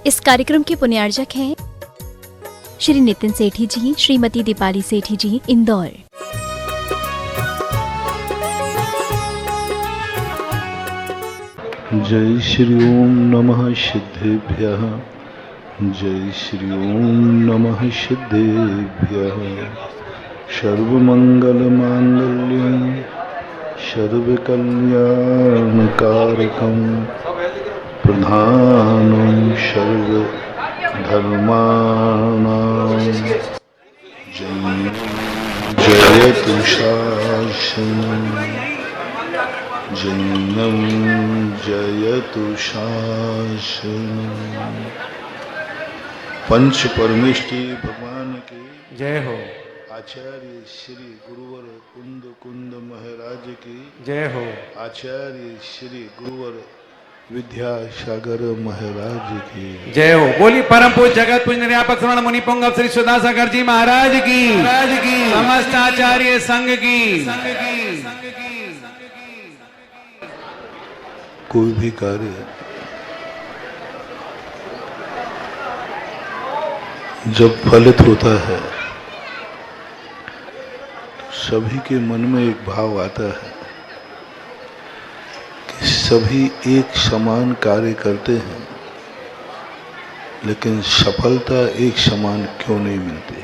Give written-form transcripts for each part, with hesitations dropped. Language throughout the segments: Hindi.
इस कार्यक्रम के पुण्यार्जक हैं श्री नितिन सेठी जी, श्रीमती दीपाली सेठी जी, इंदौर। जय श्री ओम नमः सिद्धेभ्यः। जय श्री ओम नमः सिद्धेभ्यः। सर्वमंगलमांगल्यं सर्वकल्याणकारकं प्रधानं सर्वधर्माणां जयतु शासनं जैनं जयतु शासनं। पंच परमेष्टि भगवान के जय हो। आचार्य श्री गुरुवर कुंद कुंद महाराज की जय हो। आचार्य श्री गुरुवर विद्यासागर महाराज की जय हो। बोली परम पूज्य जगत पूज्य निर्यापक श्रवण मुनि पुंगव श्री सुधासागर जी महाराज की समस्त आचार्य संघ की। कोई भी कार्य जब फलित होता है तो सभी के मन में एक भाव आता है कि सभी एक समान कार्य करते हैं, लेकिन सफलता एक समान क्यों नहीं मिलती।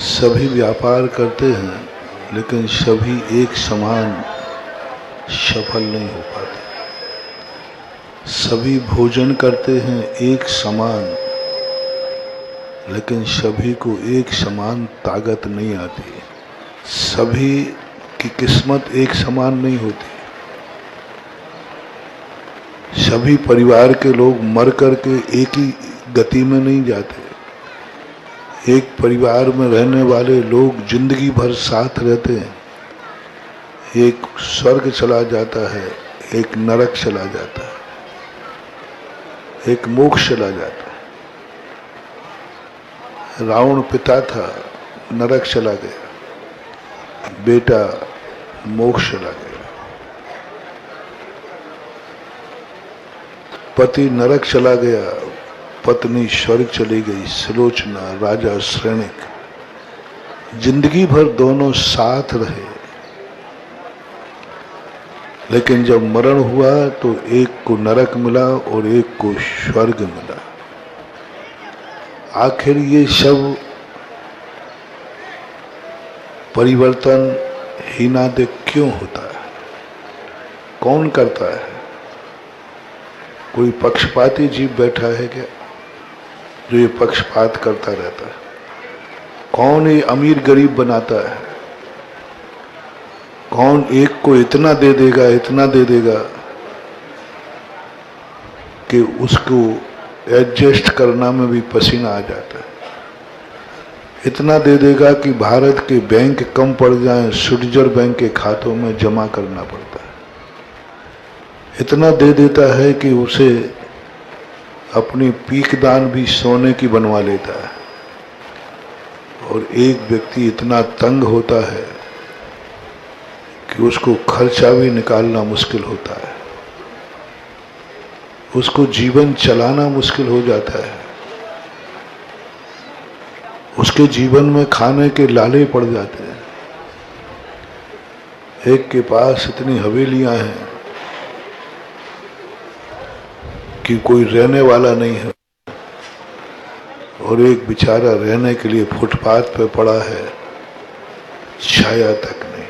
सभी व्यापार करते हैं, लेकिन सभी एक समान सफल नहीं हो पाते। सभी भोजन करते हैं एक समान, लेकिन सभी को एक समान ताकत नहीं आती। सभी की किस्मत एक समान नहीं होती। सभी परिवार के लोग मर करके एक ही गति में नहीं जाते। एक परिवार में रहने वाले लोग जिंदगी भर साथ रहते हैं। एक स्वर्ग चला जाता है, एक नरक चला जाता है, एक मोक्ष चला जाता है। रावण पिता था, नरक चला गया, बेटा मोक्ष चला गया। पति नरक चला गया, पत्नी स्वर्ग चली गई, सुलोचना राजा श्रेणिक। जिंदगी भर दोनों साथ रहे, लेकिन जब मरण हुआ तो एक को नरक मिला और एक को स्वर्ग मिला। आखिर ये सब परिवर्तन हीनादे क्यों होता है? कौन करता है? कोई पक्षपाती जीव बैठा है क्या जो ये पक्षपात करता रहता है? कौन ये अमीर गरीब बनाता है? कौन एक को इतना दे देगा, इतना दे देगा कि उसको एडजस्ट करना में भी पसीना आ जाता है। इतना दे देगा कि भारत के बैंक कम पड़ जाएं, स्विट्जरलैंड बैंक के खातों में जमा करना पड़ता है। इतना दे देता है कि उसे अपनी पीक दान भी सोने की बनवा लेता है। और एक व्यक्ति इतना तंग होता है कि उसको खर्चा भी निकालना मुश्किल होता है, उसको जीवन चलाना मुश्किल हो जाता है। उसके जीवन में खाने के लाले पड़ जाते हैं। एक के पास इतनी हवेलियां हैं कि कोई रहने वाला नहीं है, और एक बेचारा रहने के लिए फुटपाथ पे पड़ा है, छाया तक नहीं।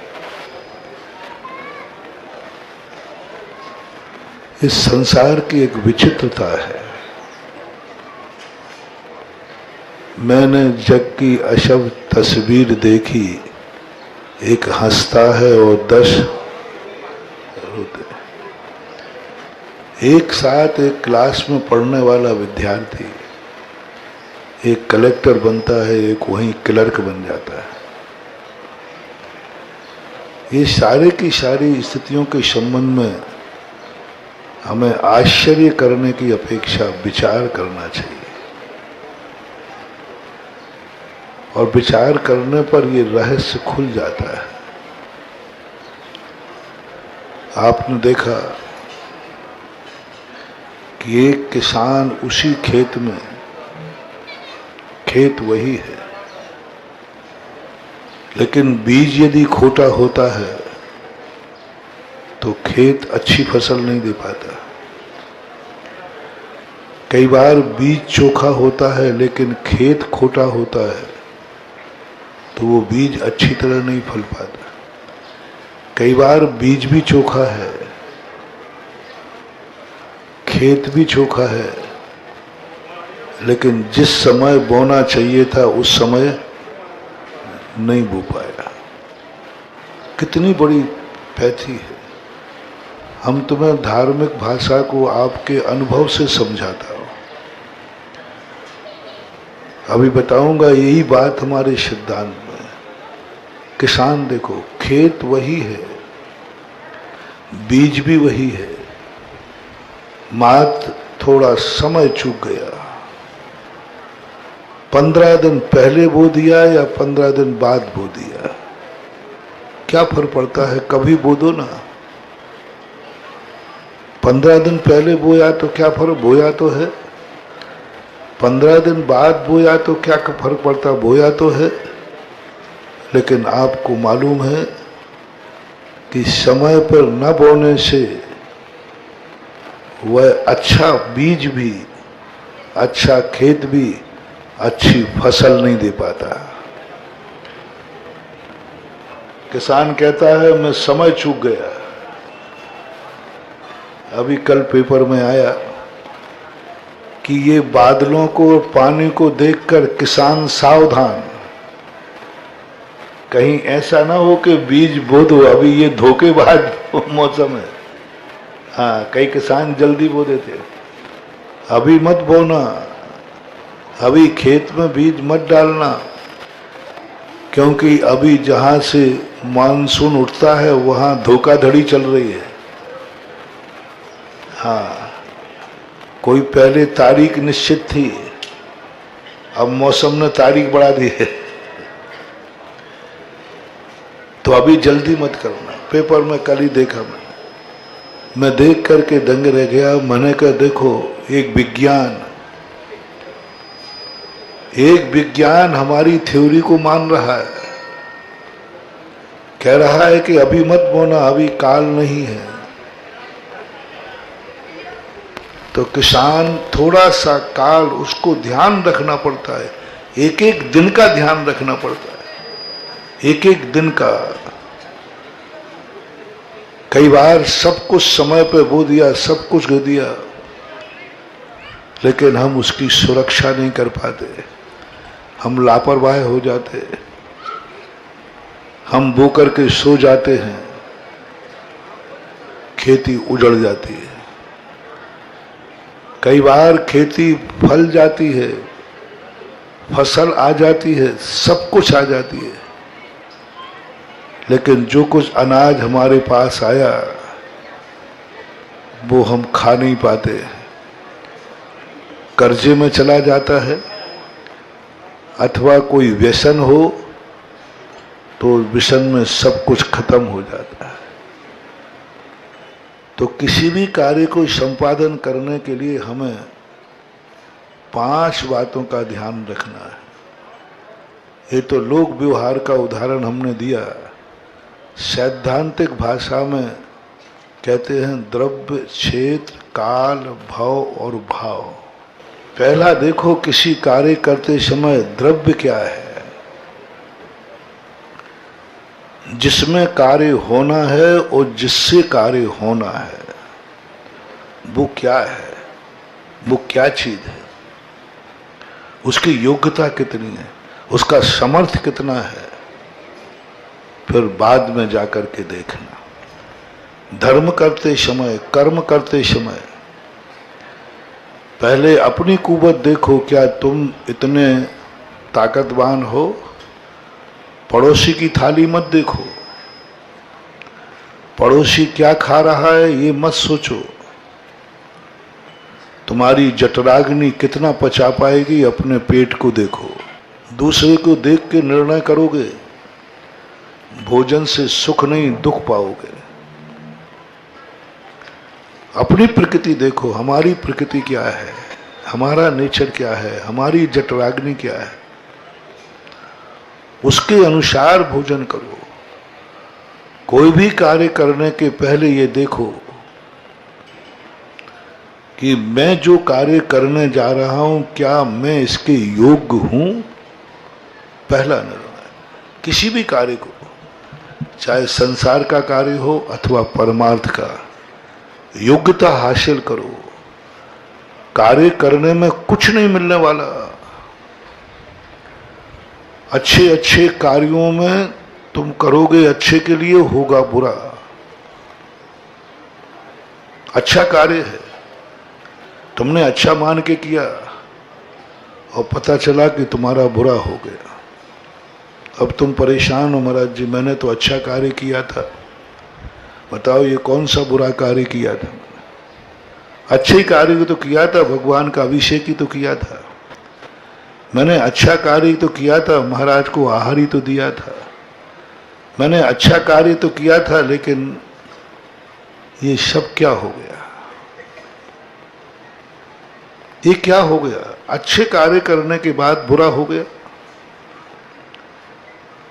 इस संसार की एक विचित्रता है। मैंने जग की अशब तस्वीर देखी, एक हंसता है और 10 रोते। एक साथ एक क्लास में पढ़ने वाला विद्यार्थी एक कलेक्टर बनता है, एक वहीं क्लर्क बन जाता है। ये सारे की सारी स्थितियों के संबंध में हमें आश्चर्य करने की अपेक्षा विचार करना चाहिए। और विचार करने पर ये रहस्य खुल जाता है। आपने देखा कि एक किसान उसी खेत में, खेत वही है, लेकिन बीज यदि खोटा होता है तो खेत अच्छी फसल नहीं दे पाता। कई बार बीज चोखा होता है लेकिन खेत खोटा होता है तो वो बीज अच्छी तरह नहीं फल पाता। कई बार बीज भी चोखा है, खेत भी चोखा है, लेकिन जिस समय बोना चाहिए था उस समय नहीं बो पाया। कितनी बड़ी पैथी है। हम तुम्हें धार्मिक भाषा को आपके अनुभव से समझाता हूं। अभी बताऊंगा यही बात हमारे सिद्धांत में। किसान देखो, खेत वही है, बीज भी वही है, मात्र थोड़ा समय चूक गया। 15 दिन पहले बो दिया या 15 दिन बाद बो दिया, क्या फर्क पड़ता है? कभी बो दो ना। 15 दिन पहले बोया तो क्या फर्क, बोया तो है। 15 दिन बाद बोया तो क्या फर्क पड़ता, बोया तो है। लेकिन आपको मालूम है कि समय पर न बोने से वह अच्छा बीज भी, अच्छा खेत भी अच्छी फसल नहीं दे पाता। किसान कहता है मैं समय चूक गया। अभी कल पेपर में आया कि ये बादलों को, पानी को देखकर किसान सावधान, कहीं ऐसा ना हो कि बीज बो दो, अभी ये धोखेबाज मौसम है। हाँ, कई किसान जल्दी बो देते, अभी मत बोना, अभी खेत में बीज मत डालना, क्योंकि अभी जहां से मानसून उठता है वहां धोखाधड़ी चल रही है। हाँ, कोई पहले तारीख निश्चित थी, अब मौसम ने तारीख बढ़ा दी है, तो अभी जल्दी मत करना। पेपर में कल ही देखा मैं देख करके दंग रह गया। मैंने कहा देखो, एक विज्ञान हमारी थ्योरी को मान रहा है, कह रहा है कि अभी मत बोना, अभी काल नहीं है। तो किसान थोड़ा सा काल, उसको ध्यान रखना पड़ता है, एक एक दिन का ध्यान रखना पड़ता है, एक एक दिन का। कई बार सब कुछ समय पे बो दिया, सब कुछ दे दिया, लेकिन हम उसकी सुरक्षा नहीं कर पाते, हम लापरवाह हो जाते, हम बो करके सो जाते हैं, खेती उजड़ जाती है। कई बार खेती फल जाती है, फसल आ जाती है, सब कुछ आ जाती है, लेकिन जो कुछ अनाज हमारे पास आया वो हम खा नहीं पाते, कर्जे में चला जाता है, अथवा कोई व्यसन हो तो व्यसन में सब कुछ खत्म हो जाता है। तो किसी भी कार्य को संपादन करने के लिए हमें 5 बातों का ध्यान रखना है। ये तो लोक व्यवहार का उदाहरण हमने दिया। सैद्धांतिक भाषा में कहते हैं द्रव्य, क्षेत्र, काल, भव और भाव। पहला देखो, किसी कार्य करते समय द्रव्य क्या है, जिसमें कार्य होना है और जिससे कार्य होना है, वो क्या है, वो क्या चीज है, उसकी योग्यता कितनी है, उसका समर्थ कितना है, फिर बाद में जाकर के देखना। धर्म करते समय, कर्म करते समय पहले अपनी कुवत देखो, क्या तुम इतने ताकतवान हो? पड़ोसी की थाली मत देखो, पड़ोसी क्या खा रहा है ये मत सोचो, तुम्हारी जठराग्नि कितना पचा पाएगी, अपने पेट को देखो। दूसरे को देख के निर्णय करोगे, भोजन से सुख नहीं दुख पाओगे। अपनी प्रकृति देखो, हमारी प्रकृति क्या है, हमारा नेचर क्या है, हमारी जठराग्नि क्या है, उसके अनुसार भोजन करो। कोई भी कार्य करने के पहले ये देखो कि मैं जो कार्य करने जा रहा हूं क्या मैं इसके योग्य हूं। पहला निर्णय किसी भी कार्य को, चाहे संसार का कार्य हो अथवा परमार्थ का, योग्यता हासिल करो। कार्य करने में कुछ नहीं मिलने वाला। अच्छे अच्छे कार्यों में तुम करोगे अच्छे के लिए, होगा बुरा। अच्छा कार्य है, तुमने अच्छा मान के किया और पता चला कि तुम्हारा बुरा हो गया। अब तुम परेशान हो, महाराज जी मैंने तो अच्छा कार्य किया था, बताओ ये कौन सा बुरा कार्य किया था। अच्छे कार्य को तो किया था, भगवान का अभिषेक ही तो किया था, मैंने अच्छा कार्य तो किया था, महाराज को आहार ही तो दिया था, मैंने अच्छा कार्य तो किया था, लेकिन ये सब क्या हो गया, ये क्या हो गया। अच्छे कार्य करने के बाद बुरा हो गया।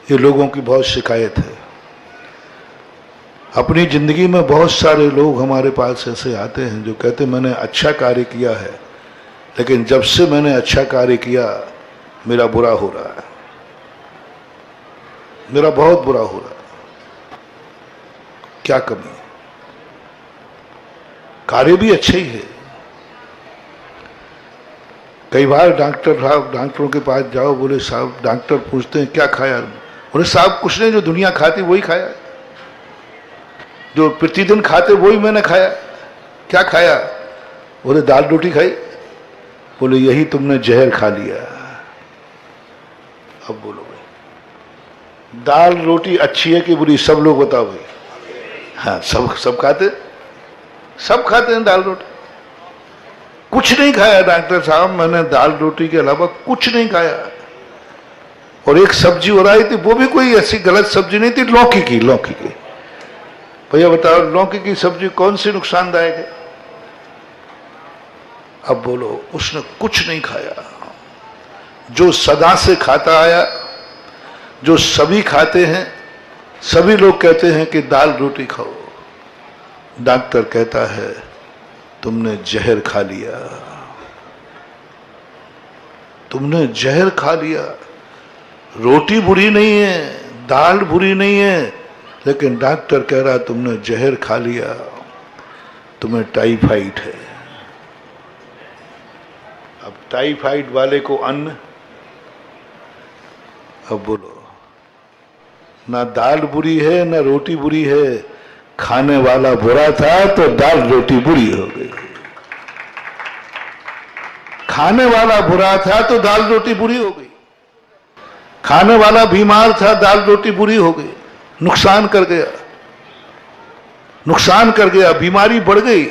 ये लोगों की बहुत शिकायत है। अपनी जिंदगी में बहुत सारे लोग हमारे पास ऐसे आते हैं जो कहते मैंने अच्छा कार्य किया है, लेकिन जब से मैंने अच्छा कार्य किया मेरा बुरा हो रहा है, मेरा बहुत बुरा हो रहा है। क्या कमी? कार्य भी अच्छे ही है। कई बार डॉक्टरों के पास जाओ, बोले साहब, डॉक्टर पूछते हैं क्या खाया, बोले साहब कुछ नहीं, जो दुनिया खाती वही खाया, जो प्रतिदिन खाते वही मैंने खाया। क्या खाया? बोले दाल रोटी खाई। बोले यही तुमने जहर खा लिया। अब बोलो भाई, दाल रोटी अच्छी है कि बुरी? सब लोग बताओ भाई। हाँ, सब खाते, सब खाते हैं दाल रोटी। कुछ नहीं खाया डॉक्टर साहब, मैंने दाल रोटी के अलावा कुछ नहीं खाया। और एक सब्जी हो रही थी, वो भी कोई ऐसी गलत सब्जी नहीं थी, लौकी की। भैया बताओ, लौकी की सब्जी कौन सी नुकसानदायक है? अब बोलो, उसने कुछ नहीं खाया। जो सदा से खाता आया, जो सभी खाते हैं, सभी लोग कहते हैं कि दाल रोटी खाओ, डॉक्टर कहता है तुमने जहर खा लिया, तुमने जहर खा लिया। रोटी बुरी नहीं है, दाल बुरी नहीं है, लेकिन डॉक्टर कह रहा तुमने जहर खा लिया, तुम्हें टाइफाइड है। अब टाइफाइड वाले को अन्न, अब बोलो, ना दाल बुरी है ना रोटी बुरी है, खाने वाला बुरा था तो दाल रोटी बुरी हो गई। खाने वाला बुरा था तो दाल रोटी बुरी हो गई। खाने वाला बीमार था, दाल रोटी बुरी हो गई। नुकसान कर गया, नुकसान कर गया, बीमारी बढ़ गई।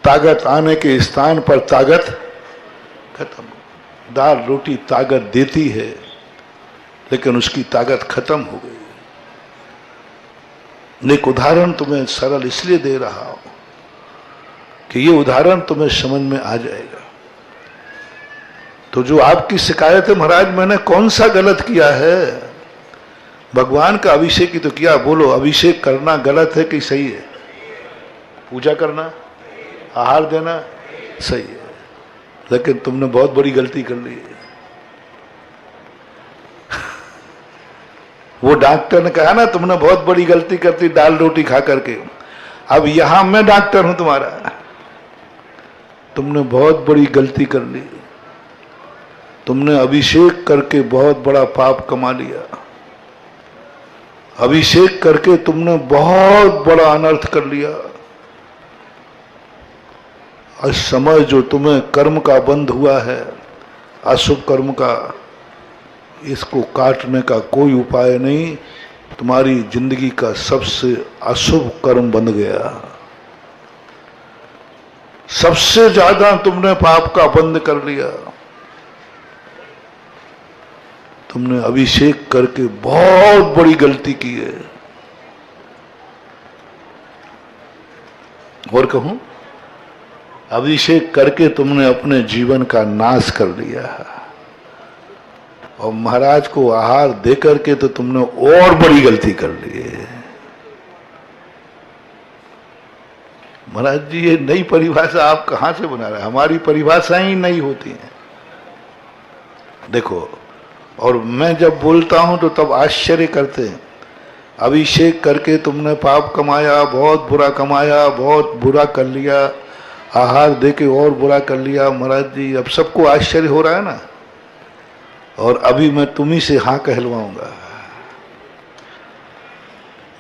ताकत आने के स्थान पर ताकत खत्म। दाल रोटी ताकत देती है, लेकिन उसकी ताकत खत्म हो गई। एक उदाहरण तुम्हें सरल इसलिए दे रहा हूं कि ये उदाहरण तुम्हें समझ में आ जाएगा। तो जो आपकी शिकायत है, महाराज मैंने कौन सा गलत किया है? भगवान का अभिषेक ही तो किया। बोलो, अभिषेक करना गलत है कि सही है? पूजा करना, आहार देना सही है, लेकिन तुमने बहुत बड़ी गलती कर ली है। वो डॉक्टर ने कहा ना तुमने बहुत बड़ी गलती करती दाल रोटी खा करके। अब यहां मैं डॉक्टर हूं तुम्हारा, तुमने बहुत बड़ी गलती कर ली। तुमने अभिषेक करके बहुत बड़ा पाप कमा लिया। अभिषेक करके तुमने बहुत बड़ा अनर्थ कर लिया। इस समय जो तुम्हें कर्म का बंध हुआ है, अशुभ कर्म का, इसको काटने का कोई उपाय नहीं। तुम्हारी जिंदगी का सबसे अशुभ कर्म बन गया। सबसे ज्यादा तुमने पाप का बंद कर लिया। तुमने अभिषेक करके बहुत बड़ी गलती की है। और कहूं, अभिषेक करके तुमने अपने जीवन का नाश कर लिया है, और महाराज को आहार दे करके तो तुमने और बड़ी गलती कर ली है। महाराज जी, ये नई परिभाषा आप कहां से बना रहे हैं? हमारी परिभाषाएं ही नहीं होती हैं। देखो, और मैं जब बोलता हूं तो तब आश्चर्य करते हैं, अभिषेक करके तुमने पाप कमाया, बहुत बुरा कमाया, बहुत बुरा कर लिया, आहार देके और बुरा कर लिया। महाराज जी, अब सबको आश्चर्य हो रहा है ना, और अभी मैं तुम्ही से हाँ कहलवाऊंगा।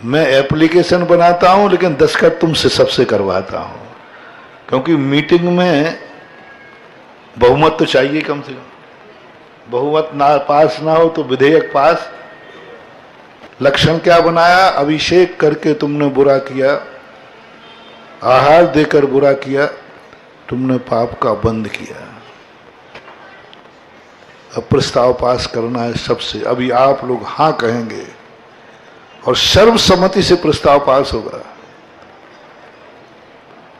मैं एप्लीकेशन बनाता हूं लेकिन दस्तखत तुमसे सबसे करवाता हूं, क्योंकि मीटिंग में बहुमत तो चाहिए कम से कम। बहुमत ना पास ना हो तो विधेयक पास। लक्षण क्या बनाया? अभिषेक करके तुमने बुरा किया, आहार देकर बुरा किया, तुमने पाप का बंद किया। अब प्रस्ताव पास करना है सबसे। अभी आप लोग हाँ कहेंगे और सर्वसम्मति से प्रस्ताव पास होगा,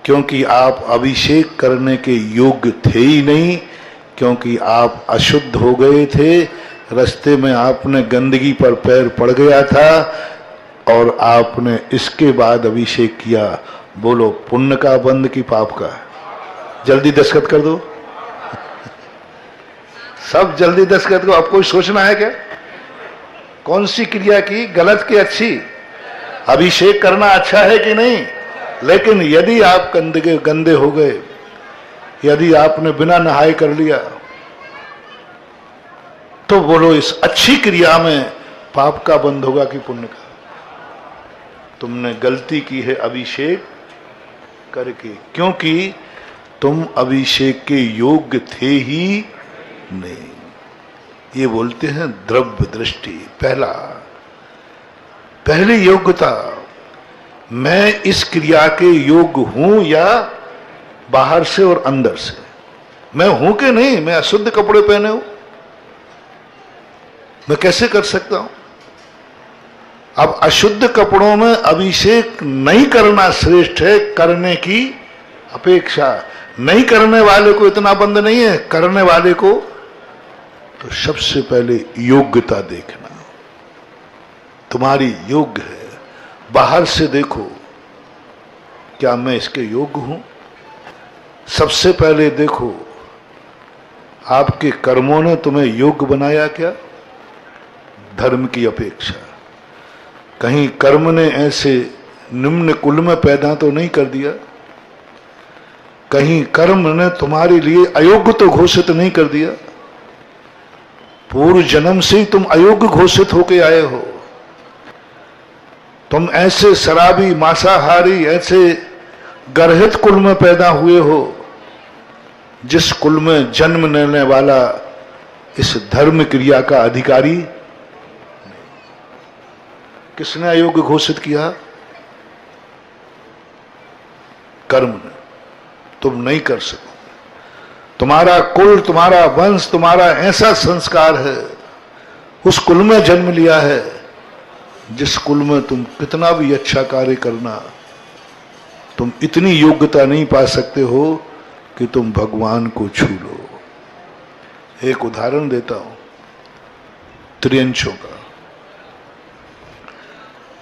क्योंकि आप अभिषेक करने के योग्य थे ही नहीं, क्योंकि आप अशुद्ध हो गए थे। रास्ते में आपने गंदगी पर पैर पड़ गया था और आपने इसके बाद अभिषेक किया। बोलो, पुण्य का बंद की पाप का? जल्दी दस्तखत कर दो। सब जल्दी दस्तखत को। अब कोई सोचना है क्या? कौन सी क्रिया की, गलत की अच्छी? अभिषेक करना अच्छा है कि नहीं? लेकिन यदि आप गंदे हो गए, यदि आपने बिना नहाए कर लिया, तो बोलो इस अच्छी क्रिया में पाप का बंद होगा कि पुण्य का? तुमने गलती की है अभिषेक करके, क्योंकि तुम अभिषेक के योग्य थे ही नहीं। ये बोलते हैं द्रव्य दृष्टि। पहली योग्यता, मैं इस क्रिया के योग्य हूं या बाहर से और अंदर से? मैं हूं कि नहीं? मैं अशुद्ध कपड़े पहने हूं, मैं कैसे कर सकता हूं? अब अशुद्ध कपड़ों में अभिषेक नहीं करना श्रेष्ठ है करने की अपेक्षा। नहीं करने वाले को इतना बंद नहीं है, करने वाले को तो सबसे पहले योग्यता देखना, तुम्हारी योग्य है। बाहर से देखो, क्या मैं इसके योग्य हूं? सबसे पहले देखो, आपके कर्मों ने तुम्हें योग्य बनाया क्या? धर्म की अपेक्षा। कहीं कर्म ने ऐसे निम्न कुल में पैदा तो नहीं कर दिया? कहीं कर्म ने तुम्हारे लिए अयोग्य तो घोषित नहीं कर दिया? पूर्व जन्म से ही तुम अयोग्य घोषित होके आए हो। तुम ऐसे शराबी, मांसाहारी, ऐसे गर्हित कुल में पैदा हुए हो, जिस कुल में जन्म लेने वाला इस धर्म क्रिया का अधिकारी। किसने अयोग्य घोषित किया? कर्म ने। तुम नहीं कर सको। तुम्हारा कुल, तुम्हारा वंश, तुम्हारा ऐसा संस्कार है, उस कुल में जन्म लिया है जिस कुल में तुम कितना भी अच्छा कार्य करना, तुम इतनी योग्यता नहीं पा सकते हो कि तुम भगवान को छू लो। एक उदाहरण देता हूं त्रियंचों का।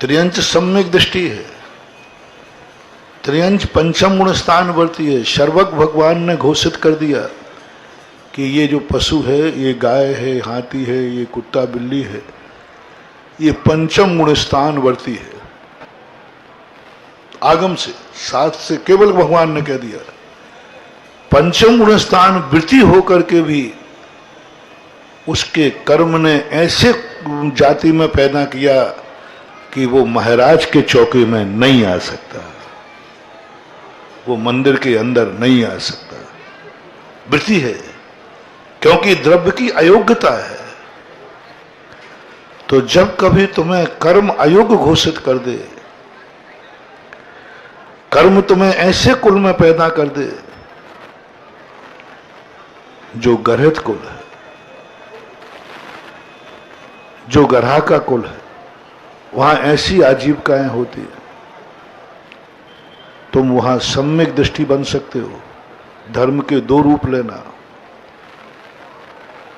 त्रियंच सम्यक दृष्टि है। त्रियंच पंचम गुण स्थान वर्ती है। सर्वज्ञ भगवान ने घोषित कर दिया कि ये जो पशु है, ये गाय है, हाथी है, ये कुत्ता बिल्ली है, ये पंचम गुण स्थान वर्ती है। आगम से, शास्त्र से केवल भगवान ने कह दिया। पंचम गुण स्थान वृत्ति होकर के भी उसके कर्म ने ऐसे जाति में पैदा किया कि वो महाराज के चौके में नहीं आ सकता, वो मंदिर के अंदर नहीं आ सकता। वृत्ति है, क्योंकि द्रव्य की अयोग्यता है। तो जब कभी तुम्हें कर्म अयोग्य घोषित कर दे, कर्म तुम्हें ऐसे कुल में पैदा कर दे जो गर्हित कुल है, जो गरहा का कुल है, वहां ऐसी आजीविकाएं होती है, तुम वहां सम्यक दृष्टि बन सकते हो। धर्म के दो रूप लेना,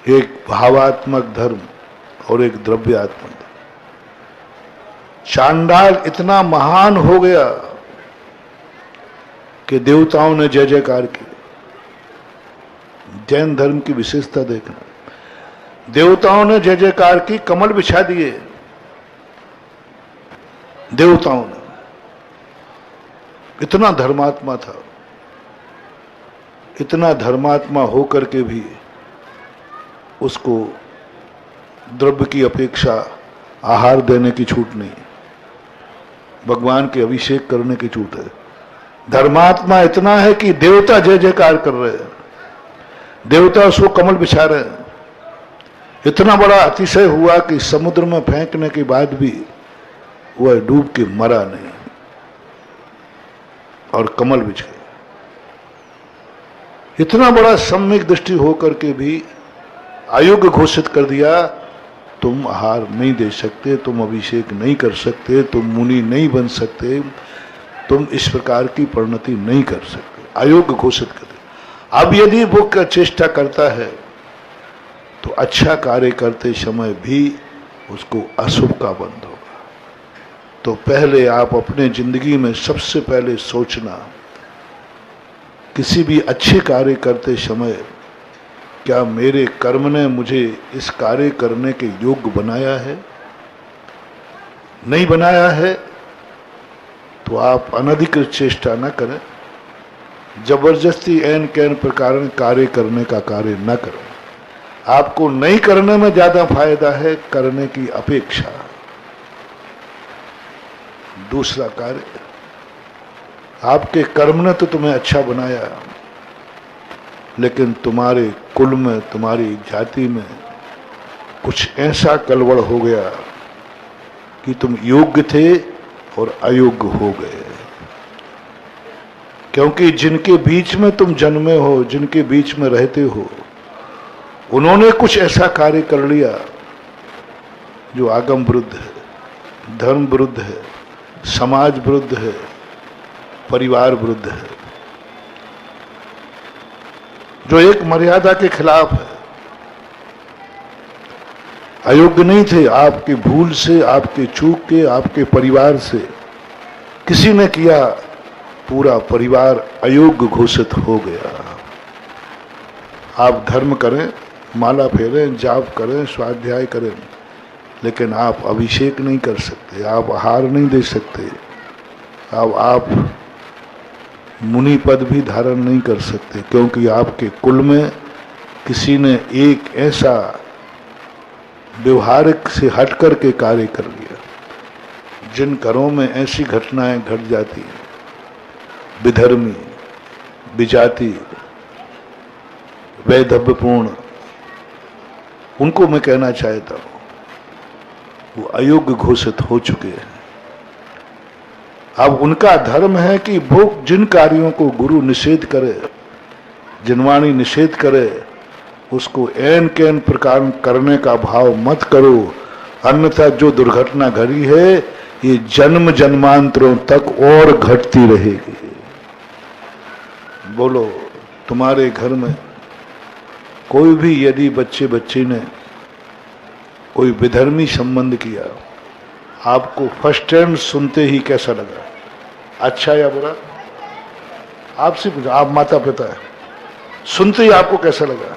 एक भावात्मक धर्म और एक द्रव्यात्मक धर्म। चांडाल इतना महान हो गया कि देवताओं ने जय जयकार की। जैन धर्म की विशेषता देखना, देवताओं ने जय जयकार की, कमल बिछा दिए देवताओं ने। इतना धर्मात्मा था, इतना धर्मात्मा होकर के भी उसको द्रव्य की अपेक्षा आहार देने की छूट नहीं, भगवान के अभिषेक करने की छूट है। धर्मात्मा इतना है कि देवता जय जयकार कर रहे हैं, देवता उसको कमल बिछा रहे हैं। इतना बड़ा अतिशय हुआ कि समुद्र में फेंकने के बाद भी वह डूब के मरा नहीं और कमल बिछ गए। इतना बड़ा सम्यक दृष्टि होकर के भी अयोग्य घोषित कर दिया, तुम आहार नहीं दे सकते, तुम अभिषेक नहीं कर सकते, तुम मुनि नहीं बन सकते, तुम इस प्रकार की परिणति नहीं कर सकते, अयोग्य घोषित कर दिया। अब यदि वो चेष्टा करता है तो अच्छा कार्य करते समय भी उसको अशुभ का बंध होगा। तो पहले आप अपने जिंदगी में सबसे पहले सोचना, किसी भी अच्छे कार्य करते समय क्या मेरे कर्म ने मुझे इस कार्य करने के योग्य बनाया है? नहीं बनाया है तो आप अनधिकृत चेष्टा न करें, जबरदस्ती ऐन कैन प्रकार कार्य करने का कार्य न करें। आपको नहीं करने में ज्यादा फायदा है करने की अपेक्षा। दूसरा कार्य, आपके कर्म ने तो तुम्हें अच्छा बनाया, लेकिन तुम्हारे कुल में, तुम्हारी जाति में कुछ ऐसा कलवड़ हो गया कि तुम योग्य थे और अयोग्य हो गए। क्योंकि जिनके बीच में तुम जन्मे हो, जिनके बीच में रहते हो, उन्होंने कुछ ऐसा कार्य कर लिया जो आगम विरुद्ध है, धर्म विरुद्ध है, समाज विरुद्ध है, परिवार विरुद्ध है, जो एक मर्यादा के खिलाफ है। अयोग्य नहीं थे, आपकी भूल से, आपके चूक के, आपके परिवार से किसी ने किया, पूरा परिवार अयोग्य घोषित हो गया। आप धर्म करें, माला फेरें, जाप करें, स्वाध्याय करें, लेकिन आप अभिषेक नहीं कर सकते, आप आहार नहीं दे सकते, अब आप मुनि पद भी धारण नहीं कर सकते, क्योंकि आपके कुल में किसी ने एक ऐसा व्यवहारिक से हट कर के कार्य कर लिया। जिन घरों में ऐसी घटनाएं घट जाती हैं, विधर्मी, विजाति, वैधव्यपूर्ण, उनको मैं कहना चाहता हूं वो अयोग्य घोषित हो चुके हैं। अब उनका धर्म है कि वो जिन कार्यों को गुरु निषेध करे, जिनवाणी निषेध करे, उसको ऐन कैन प्रकार करने का भाव मत करो, अन्यथा जो दुर्घटना घटी है ये जन्म जन्मांतरों तक और घटती रहेगी। बोलो, तुम्हारे घर में कोई भी यदि बच्ची ने कोई विधर्मी संबंध किया, आपको फर्स्ट टाइम सुनते ही कैसा लगा, अच्छा या बुरा? आपसे पूछो, आप माता पिता है, सुनते ही आपको कैसा लगा?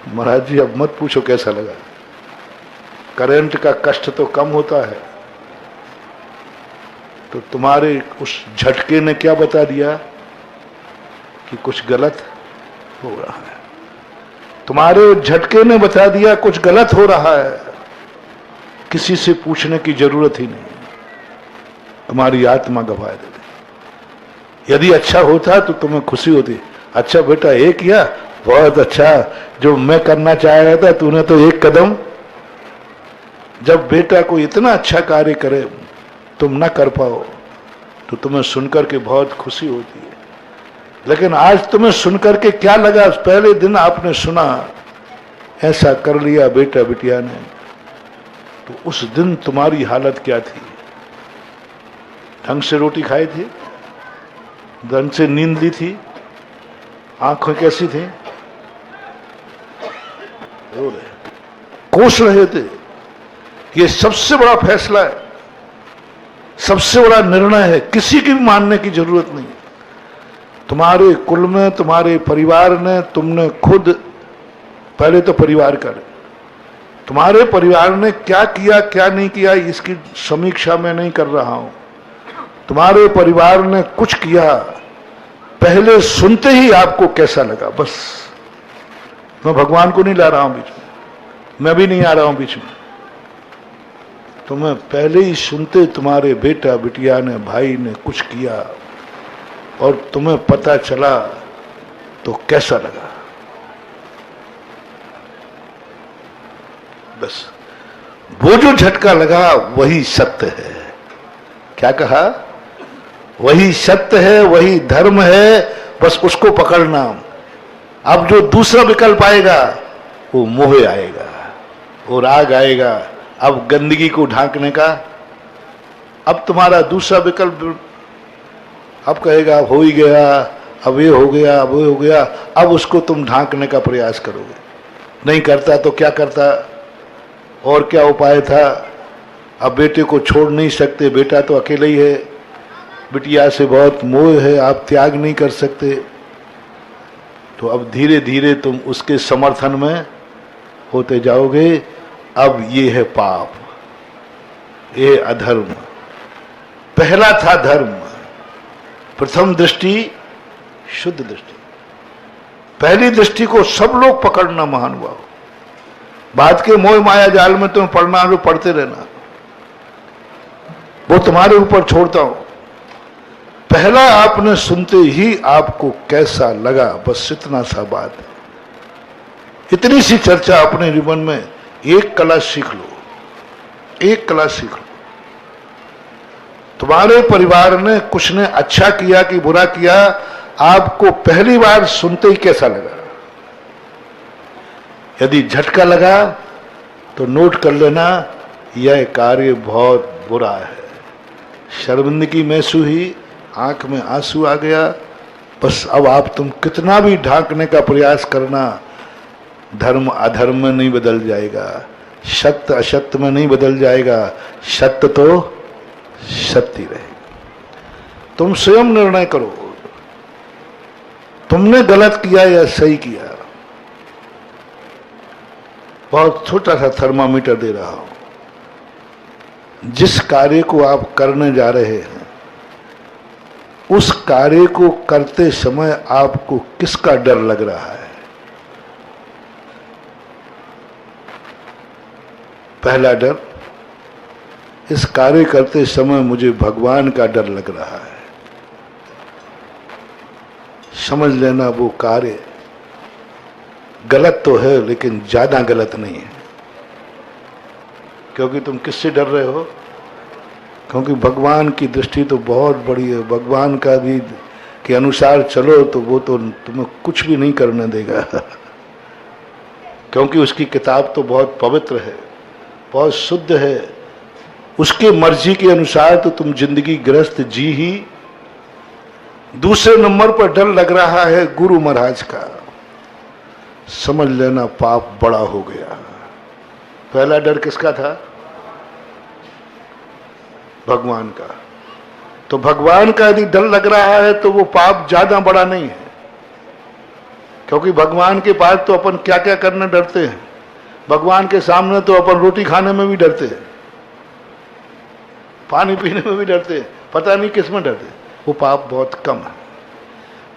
महाराज जी अब मत पूछो कैसा लगा, करंट का कष्ट तो कम होता है। तो तुम्हारे उस झटके ने क्या बता दिया कि कुछ गलत हो रहा है। तुम्हारे झटके ने बता दिया कुछ गलत हो रहा है, किसी से पूछने की जरूरत ही नहीं, तुम्हारी आत्मा गवा देती। यदि अच्छा होता तो तुम्हें खुशी होती, अच्छा बेटा ये किया, बहुत अच्छा, जो मैं करना चाह रहा था तूने तो एक कदम। जब बेटा कोई इतना अच्छा कार्य करे तुम न कर पाओ तो तुम्हें सुनकर के बहुत खुशी होती है। लेकिन आज तुम्हें सुनकर के क्या लगा? पहले दिन आपने सुना ऐसा कर लिया बेटा बिटिया ने, तो उस दिन तुम्हारी हालत क्या थी? ढंग से रोटी खाई थी? ढंग से नींद ली थी? आंखें कैसी थी? रो रहे, कोस रहे थे। ये सबसे बड़ा फैसला है, सबसे बड़ा निर्णय है, किसी की भी मानने की जरूरत नहीं। तुम्हारे कुल में, तुम्हारे परिवार ने, तुमने खुद, पहले तो परिवार कर, तुम्हारे परिवार ने क्या किया क्या नहीं किया इसकी समीक्षा मैं नहीं कर रहा हूं। तुम्हारे परिवार ने कुछ किया, पहले सुनते ही आपको कैसा लगा, बस। मैं भगवान को नहीं ला रहा हूं बीच में, मैं भी नहीं आ रहा हूं बीच में। तुम्हें पहले ही सुनते तुम्हारे बेटा बिटिया ने, भाई ने कुछ किया और तुम्हें पता चला तो कैसा लगा, बस। वो जो झटका लगा वही सत्य है। क्या कहा? वही सत्य है, वही धर्म है, बस उसको पकड़ना। अब जो दूसरा विकल्प आएगा वो मोह आएगा, वो राग आएगा। अब गंदगी को ढांकने का, अब तुम्हारा दूसरा विकल्प अब कहेगा हो ही गया, अब ये हो गया, अब ये हो गया, अब उसको तुम ढांकने का प्रयास करोगे। नहीं करता तो क्या करता, और क्या उपाय था? अब बेटे को छोड़ नहीं सकते, बेटा तो अकेला ही है, बिटिया से बहुत मोह है, आप त्याग नहीं कर सकते, तो अब धीरे धीरे तुम उसके समर्थन में होते जाओगे। अब ये है पाप, ये अधर्म। पहला था धर्म, प्रथम दृष्टि शुद्ध दृष्टि। पहली दृष्टि को सब लोग पकड़ना महानुभाव। बाद के मोह माया जाल में तुम पढ़ना जो पढ़ते रहना, वो तुम्हारे ऊपर छोड़ता हूं। पहला आपने सुनते ही आपको कैसा लगा, बस इतना सा बात। इतनी सी चर्चा अपने जीवन में, एक कला सीख लो, एक कला सीख लो। तुम्हारे परिवार ने कुछ ने अच्छा किया कि बुरा किया, आपको पहली बार सुनते ही कैसा लगा? यदि झटका लगा तो नोट कर लेना, यह कार्य बहुत बुरा है। शर्मिंदगी महसूस हुई, आंख में आंसू आ गया, बस। अब आप तुम कितना भी ढांकने का प्रयास करना, धर्म अधर्म में नहीं बदल जाएगा, सत्य असत्य में नहीं बदल जाएगा, सत्य तो सत्य रहेगा। तुम स्वयं निर्णय करो, तुमने गलत किया या सही किया। बहुत छोटा सा थर्मामीटर दे रहा हूं। जिस कार्य को आप करने जा रहे हैं, उस कार्य को करते समय आपको किसका डर लग रहा है? पहला डर, इस कार्य करते समय मुझे भगवान का डर लग रहा है। समझ लेना वो कार्य गलत तो है, लेकिन ज्यादा गलत नहीं है। क्योंकि तुम किससे डर रहे हो? क्योंकि भगवान की दृष्टि तो बहुत बड़ी है। भगवान का भी के अनुसार चलो तो वो तो तुम्हें कुछ भी नहीं करने देगा। क्योंकि उसकी किताब तो बहुत पवित्र है, बहुत शुद्ध है। उसके मर्जी के अनुसार तो तुम जिंदगी गृहस्थ जी ही। दूसरे नंबर पर डर लग रहा है गुरु महाराज का। समझ लेना पाप बड़ा हो गया। पहला डर किसका था? भगवान का। तो भगवान का यदि डर लग रहा है तो वो पाप ज्यादा बड़ा नहीं है। क्योंकि भगवान के पास तो अपन क्या क्या करने डरते हैं। भगवान के सामने तो अपन रोटी खाने में भी डरते हैं, पानी पीने में भी डरते हैं, पता नहीं किस में डरते। वो पाप बहुत कम है।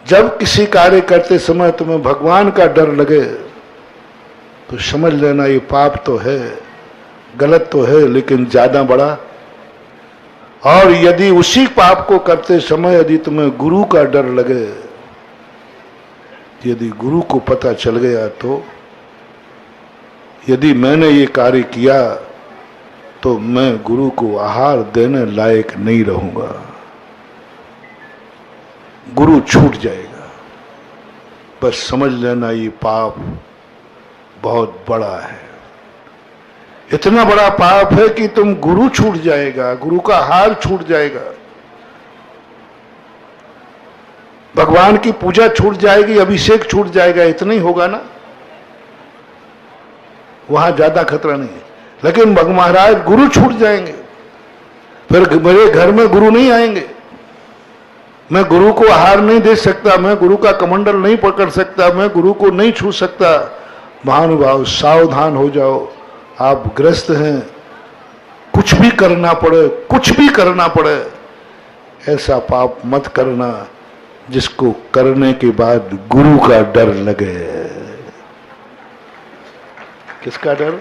जब किसी कार्य करते समय तुम्हें भगवान का डर लगे तो समझ लेना ये पाप तो है, गलत तो है, लेकिन ज्यादा बड़ा। और यदि उसी पाप को करते समय यदि तुम्हें गुरु का डर लगे, यदि गुरु को पता चल गया तो यदि मैंने ये कार्य किया तो मैं गुरु को आहार देने लायक नहीं रहूंगा, गुरु छूट जाएगा। बस समझ लेना ये पाप बहुत बड़ा है। इतना बड़ा पाप है कि तुम गुरु छूट जाएगा, गुरु का हार छूट जाएगा। भगवान की पूजा छूट जाएगी, अभिषेक छूट जाएगा, इतना ही होगा ना, वहां ज्यादा खतरा नहीं है। लेकिन महाराज गुरु छूट जाएंगे, फिर मेरे घर में गुरु नहीं आएंगे, मैं गुरु को आहार नहीं दे सकता, मैं गुरु का कमंडल नहीं पकड़ सकता, मैं गुरु को नहीं छू सकता। महानुभाव सावधान हो जाओ, आप ग्रस्त हैं, कुछ भी करना पड़े, कुछ भी करना पड़े, ऐसा पाप मत करना जिसको करने के बाद गुरु का डर लगे। किसका डर?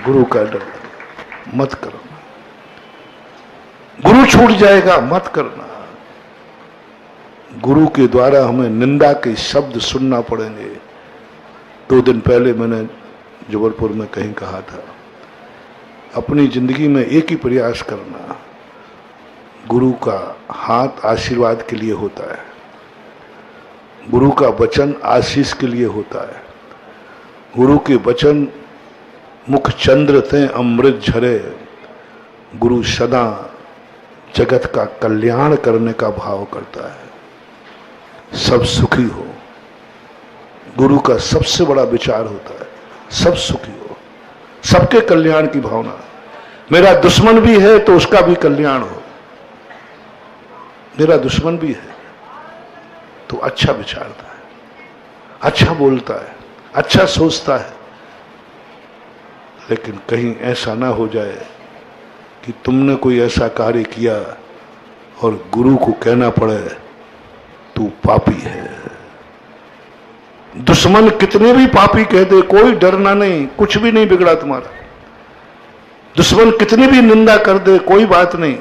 गुरु का डर लगे, मत करना। गुरु छूट जाएगा, मत करना। गुरु के द्वारा हमें निंदा के शब्द सुनना पड़ेंगे। 2 दिन पहले मैंने जबलपुर में कहीं कहा था, अपनी जिंदगी में एक ही प्रयास करना, गुरु का हाथ आशीर्वाद के लिए होता है, गुरु का वचन आशीष के लिए होता है। गुरु के वचन मुख चंद्र थे अमृत झरे, गुरु सदा जगत का कल्याण करने का भाव करता है, सब सुखी हो। गुरु का सबसे बड़ा विचार होता है सब सुखी हो, सबके कल्याण की भावना। मेरा दुश्मन भी है तो उसका भी कल्याण हो, मेरा दुश्मन भी है तो अच्छा विचारता है, अच्छा बोलता है, अच्छा सोचता है। लेकिन कहीं ऐसा ना हो जाए कि तुमने कोई ऐसा कार्य किया और गुरु को कहना पड़े तू पापी है। दुश्मन कितने भी पापी कह दे, कोई डरना नहीं, कुछ भी नहीं बिगड़ा तुम्हारा। दुश्मन कितनी भी निंदा कर दे, कोई बात नहीं।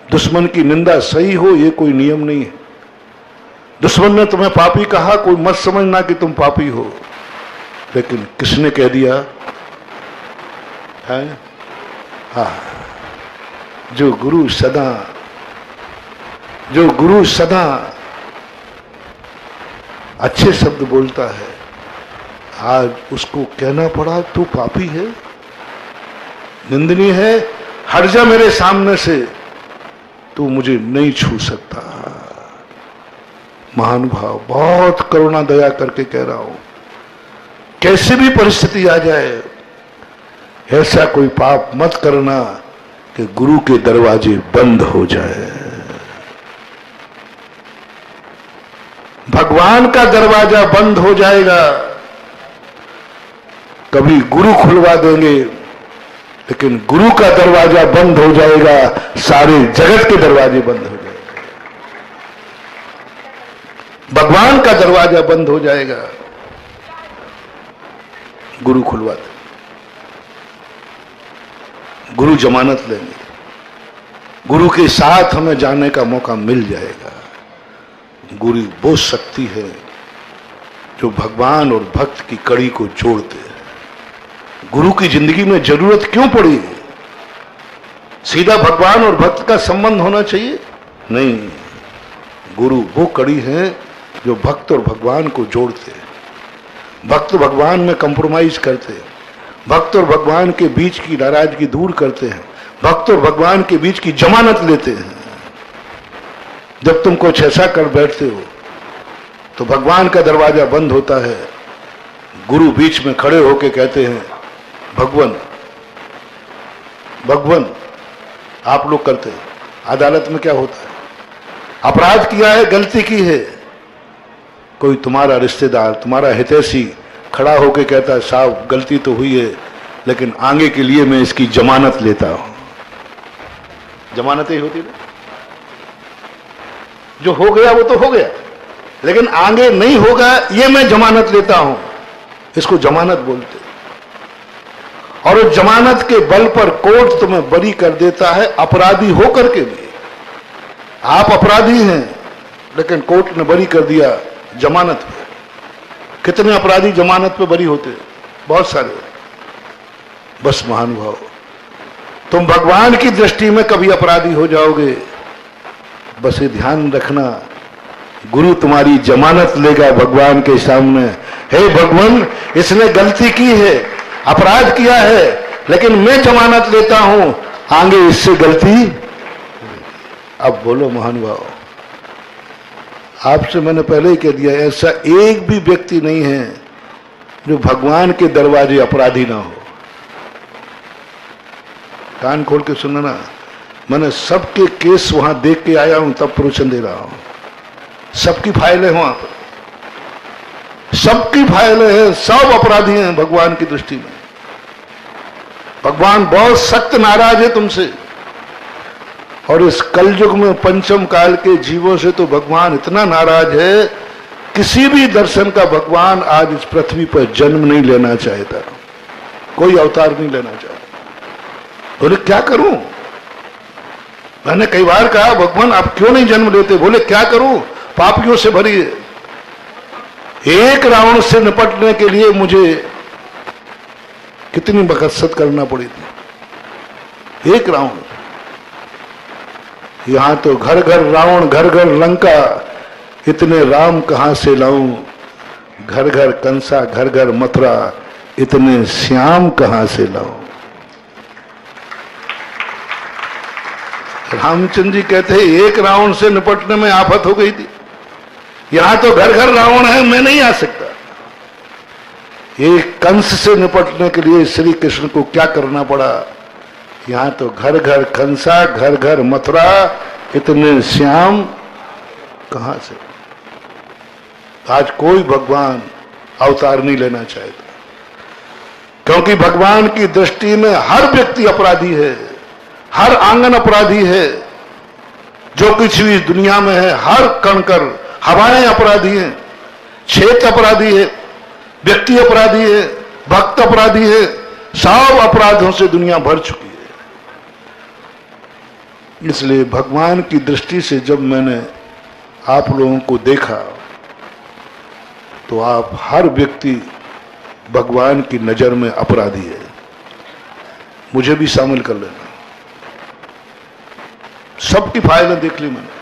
दुश्मन की निंदा सही हो ये कोई नियम नहीं है। दुश्मन ने तुम्हें पापी कहा, कोई मत समझना कि तुम पापी हो। लेकिन किसने कह दिया है? हाँ, जो गुरु सदा अच्छे शब्द बोलता है, आज उसको कहना पड़ा तू पापी है, निंदनीय है, हट जा मेरे सामने से, तू मुझे नहीं छू सकता। महानुभाव, बहुत करुणा दया करके कह रहा हूं, कैसे भी परिस्थिति आ जाए ऐसा कोई पाप मत करना कि गुरु के दरवाजे बंद हो जाए। भगवान का दरवाजा बंद हो जाएगा, कभी गुरु खुलवा देंगे, लेकिन गुरु का दरवाजा बंद हो जाएगा, सारे जगत के दरवाजे बंद हो जाएंगे। भगवान का दरवाजा बंद हो जाएगा, गुरु खुलवा देंगे, गुरु जमानत लेंगे, गुरु के साथ हमें जाने का मौका मिल जाएगा। गुरु वो शक्ति है जो भगवान और भक्त की कड़ी को जोड़ते हैं। गुरु की जिंदगी में जरूरत क्यों पड़ी? सीधा भगवान और भक्त का संबंध होना चाहिए? नहीं, गुरु वो कड़ी है जो भक्त और भगवान को जोड़ते हैं। भक्त भगवान में कंप्रोमाइज करते हैं, भक्त और भगवान के बीच की नाराजगी दूर करते हैं, भक्त और भगवान के बीच की जमानत लेते हैं। जब तुम कुछ ऐसा कर बैठते हो तो भगवान का दरवाजा बंद होता है, गुरु बीच में खड़े होकर कहते हैं भगवान भगवान। आप लोग करते हैं, अदालत में क्या होता है? अपराध किया है, गलती की है, कोई तुम्हारा रिश्तेदार, तुम्हारा हितैषी खड़ा होकर कहता है साहब गलती तो हुई है, लेकिन आगे के लिए मैं इसकी जमानत लेता हूं। जमानत ही होती है, जो हो गया वो तो हो गया, लेकिन आगे नहीं होगा ये मैं जमानत लेता हूं, इसको जमानत बोलते। और उस जमानत के बल पर कोर्ट तुम्हें बरी कर देता है, अपराधी होकर के भी। आप अपराधी हैं लेकिन कोर्ट ने बरी कर दिया जमानत पे। कितने अपराधी जमानत पे बरी होते? बहुत सारे। बस महानुभाव, तुम भगवान की दृष्टि में कभी अपराधी हो जाओगे, बस ये ध्यान रखना, गुरु तुम्हारी जमानत लेगा भगवान के सामने। हे भगवान, इसने गलती की है, अपराध किया है, लेकिन मैं जमानत लेता हूं, आगे इससे गलती। अब बोलो महानुभाव, आपसे मैंने पहले ही कह दिया, ऐसा एक भी व्यक्ति नहीं है जो भगवान के दरवाजे अपराधी ना हो। कान खोल के सुनना ना, मैंने सबके केस वहां देख के आया हूं, तब प्रवचन दे रहा हूं। सबकी फाइलें वहां पर, सबकी फाइलें हैं, सब अपराधी हैं भगवान की दृष्टि में। भगवान बहुत सख्त नाराज है तुमसे, और इस कलयुग में पंचम काल के जीवों से तो भगवान इतना नाराज है, किसी भी दर्शन का भगवान आज इस पृथ्वी पर जन्म नहीं लेना चाहता, कोई अवतार नहीं लेना चाहता। बोले क्या करूं? मैंने कई बार कहा भगवान आप क्यों नहीं जन्म लेते? बोले क्या करूं, पापियों से भरी है। एक रावण से निपटने के लिए मुझे कितनी मकसद करना पड़ी थी। एक रावण, यहां तो घर घर रावण, घर घर लंका, इतने राम कहां से लाऊं? घर घर कंसा, घर घर मथुरा, इतने श्याम कहां से लाऊं? रामचंद्र जी कहते हैं एक रावण से निपटने में आफत हो गई थी, यहां तो घर घर रावण है, मैं नहीं आ सकता। एक कंस से निपटने के लिए श्री कृष्ण को क्या करना पड़ा? यहां तो घर घर कंसा, घर घर मथुरा, इतने श्याम कहां से? आज कोई भगवान अवतार नहीं लेना चाहता, क्योंकि भगवान की दृष्टि में हर व्यक्ति अपराधी है, हर आंगन अपराधी है। जो कुछ भी दुनिया में है, हर कणकर, हवाएं अपराधी हैं, क्षेत्र अपराधी है, व्यक्ति अपराधी है, भक्त अपराधी है, सब अपराधों से दुनिया भर चुकी है। इसलिए भगवान की दृष्टि से जब मैंने आप लोगों को देखा, तो आप हर व्यक्ति भगवान की नजर में अपराधी है। मुझे भी शामिल कर लेना। सबकी फाइलें देख ली मैंने,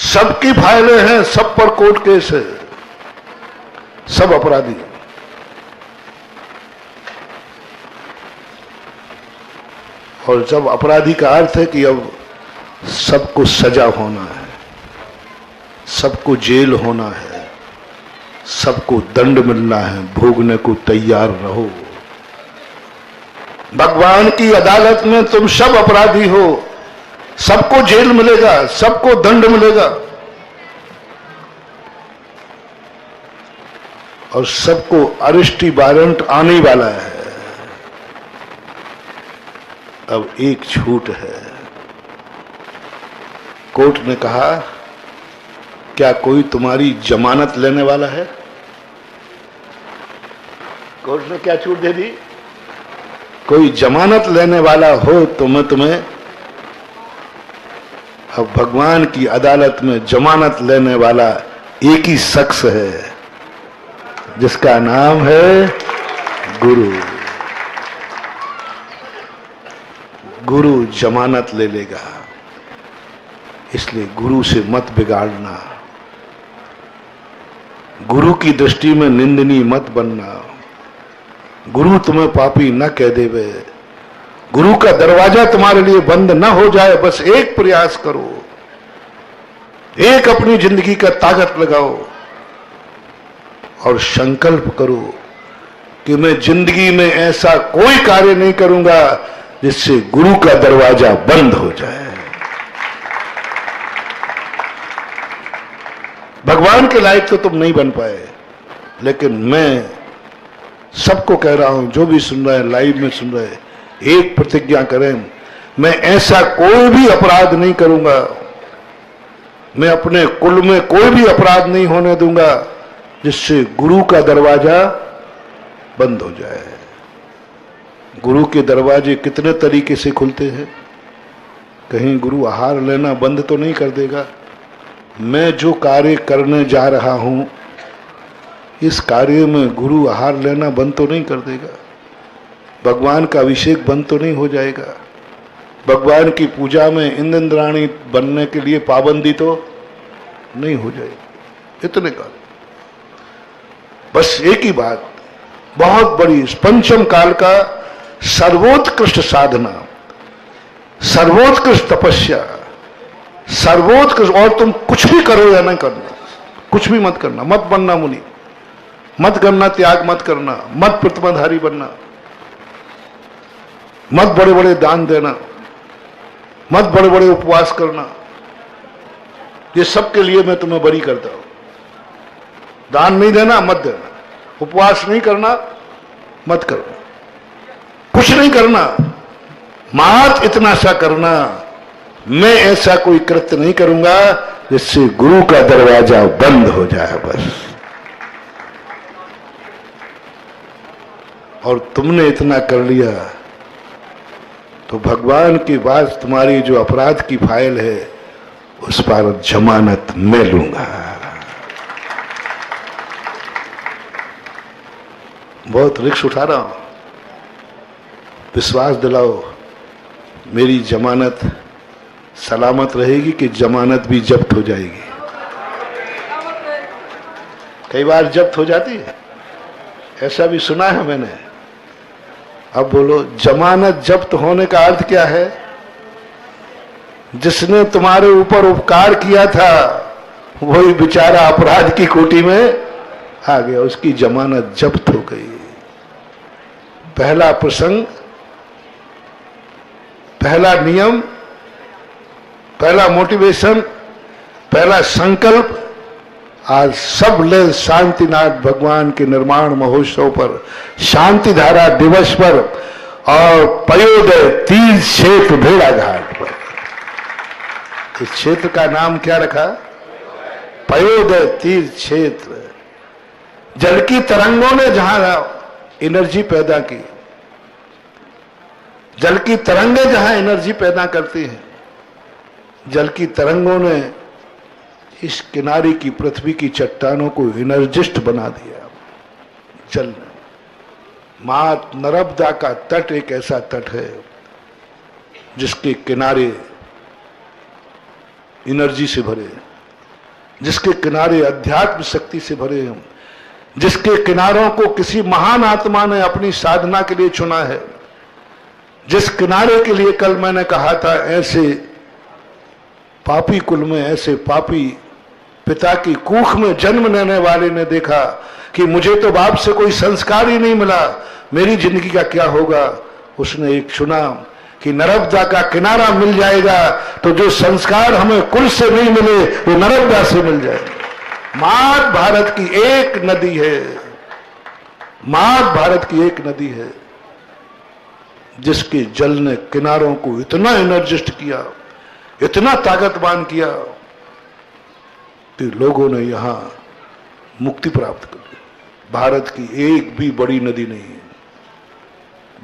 सबकी फाइलें हैं, सब पर कोर्ट केस है, सब अपराधी हैं। और जब अपराधी का अर्थ है कि अब सबको सजा होना है, सबको जेल होना है, सबको दंड मिलना है, भोगने को तैयार रहो। भगवान की अदालत में तुम सब अपराधी हो, सबको जेल मिलेगा, सबको दंड मिलेगा, और सबको अरेस्टी वारंट आने वाला है। अब एक छूट है। कोर्ट ने कहा क्या कोई तुम्हारी जमानत लेने वाला है? कोर्ट ने क्या छूट दे दी? कोई जमानत लेने वाला हो तो मैं तुम्हें। अब भगवान की अदालत में जमानत लेने वाला एक ही शख्स है, जिसका नाम है गुरु। गुरु जमानत ले लेगा, इसलिए गुरु से मत बिगाड़ना, गुरु की दृष्टि में निंदनीय मत बनना। गुरु तुम्हें पापी न कह देवे, गुरु का दरवाजा तुम्हारे लिए बंद न हो जाए, बस एक प्रयास करो, एक अपनी जिंदगी का ताकत लगाओ और संकल्प करो कि मैं जिंदगी में ऐसा कोई कार्य नहीं करूंगा जिससे गुरु का दरवाजा बंद हो जाए। भगवान के लायक तो तुम नहीं बन पाए, लेकिन मैं सबको कह रहा हूं, जो भी सुन रहा है, लाइव में सुन रहे हैं, एक प्रतिज्ञा करें, मैं ऐसा कोई भी अपराध नहीं करूंगा, मैं अपने कुल में कोई भी अपराध नहीं होने दूंगा जिससे गुरु का दरवाजा बंद हो जाए। गुरु के दरवाजे कितने तरीके से खुलते हैं। कहीं गुरु आहार लेना बंद तो नहीं कर देगा। मैं जो कार्य करने जा रहा हूं, इस कार्य में गुरु आहार लेना बंद तो नहीं कर देगा। भगवान का अभिषेक बंद तो नहीं हो जाएगा। भगवान की पूजा में इंद्राणी बनने के लिए पाबंदी तो नहीं हो जाएगी। इतने का बस एक ही बात, बहुत बड़ी पंचम काल का सर्वोत्कृष्ट साधना, सर्वोत्कृष्ट तपस्या, सर्वोत्कृष्ट। और तुम कुछ भी करो या ना करना, कुछ भी मत करना, मत बनना मुनि, मत करना त्याग, मत करना, मत प्रतिमाधारी बनना, मत बड़े बड़े दान देना, मत बड़े बड़े उपवास करना। ये सब के लिए मैं तुम्हें बरी करता हूं। दान नहीं देना, मत देना, उपवास नहीं करना, मत करना, कुछ नहीं करना, मात्र इतना सा करना, मैं ऐसा कोई कृत्य नहीं करूंगा जिससे गुरु का दरवाजा बंद हो जाए बस। और तुमने इतना कर लिया तो भगवान की बात, तुम्हारी जो अपराध की फाइल है उस पर जमानत मैं लूंगा। बहुत रिस्क उठा रहा हूं, विश्वास दिलाओ मेरी जमानत सलामत रहेगी कि जमानत भी जब्त हो जाएगी। कई बार जब्त हो जाती है, ऐसा भी सुना है मैंने। अब बोलो, जमानत जब्त होने का अर्थ क्या है? जिसने तुम्हारे ऊपर उपकार किया था वही बेचारा अपराध की कोटि में आ गया, उसकी जमानत जब्त हो गई। पहला प्रसंग, पहला नियम, पहला मोटिवेशन, पहला संकल्प आज सब ले शांतिनाथ भगवान के निर्माण महोत्सव पर, शांति धारा दिवस पर और पयोदय तीर्थ क्षेत्र भेड़ाघाट पर। इस क्षेत्र का नाम क्या रखा? पयोदय तीर्थ क्षेत्र। जल की तरंगों ने जहां एनर्जी पैदा की, जल की तरंगें जहां एनर्जी पैदा करती हैं, जल की तरंगों ने इस किनारे की पृथ्वी की चट्टानों को एनर्जिस्ट बना दिया। जल ने, मात नर्मदा का तट एक ऐसा तट है जिसके किनारे एनर्जी से भरे, जिसके किनारे अध्यात्म शक्ति से भरे हैं, जिसके किनारों को किसी महान आत्मा ने अपनी साधना के लिए चुना है, जिस किनारे के लिए कल मैंने कहा था ऐसे पापी कुल में, ऐसे पापी पिता की कूख में जन्म लेने वाले ने देखा कि मुझे तो बाप से कोई संस्कार ही नहीं मिला, मेरी जिंदगी का क्या होगा। उसने एक चुना कि नर्मदा का किनारा मिल जाएगा तो जो संस्कार हमें कुल से नहीं मिले वो नर्मदा से मिल जाएगा। मात भारत की एक नदी है, मात भारत की एक नदी है जिसके जल ने किनारों को इतना एनर्जिस्ट किया, इतना ताकतवान किया कि लोगों ने यहां मुक्ति प्राप्त कर ली। भारत की एक भी बड़ी नदी नहीं है,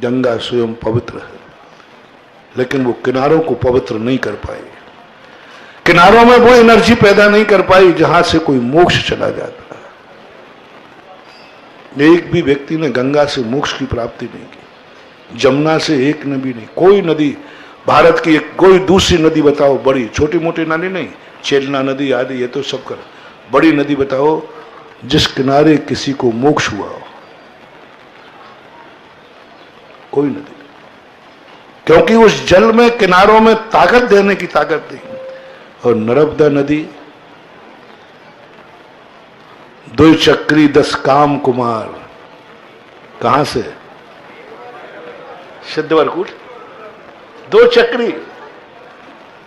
गंगा स्वयं पवित्र है, लेकिन वो किनारों को पवित्र नहीं कर पाई, किनारों में वो एनर्जी पैदा नहीं कर पाई जहां से कोई मोक्ष चला जाता है। एक भी व्यक्ति ने गंगा से मोक्ष की प्राप्ति नहीं की, जमुना से एक नदी नहीं, कोई नदी भारत की एक कोई दूसरी नदी बताओ, बड़ी छोटी मोटी नदी नहीं, चेलना नदी आदि ये तो सब कर, बड़ी नदी बताओ जिस किनारे किसी को मोक्ष हुआ हो, कोई नदी। क्योंकि उस जल में किनारों में ताकत देने की ताकत नहीं। और नर्मदा नदी, 2 चक्री 10 काम कुमार, कहां से? सिद्धवरकूट, 2 चक्री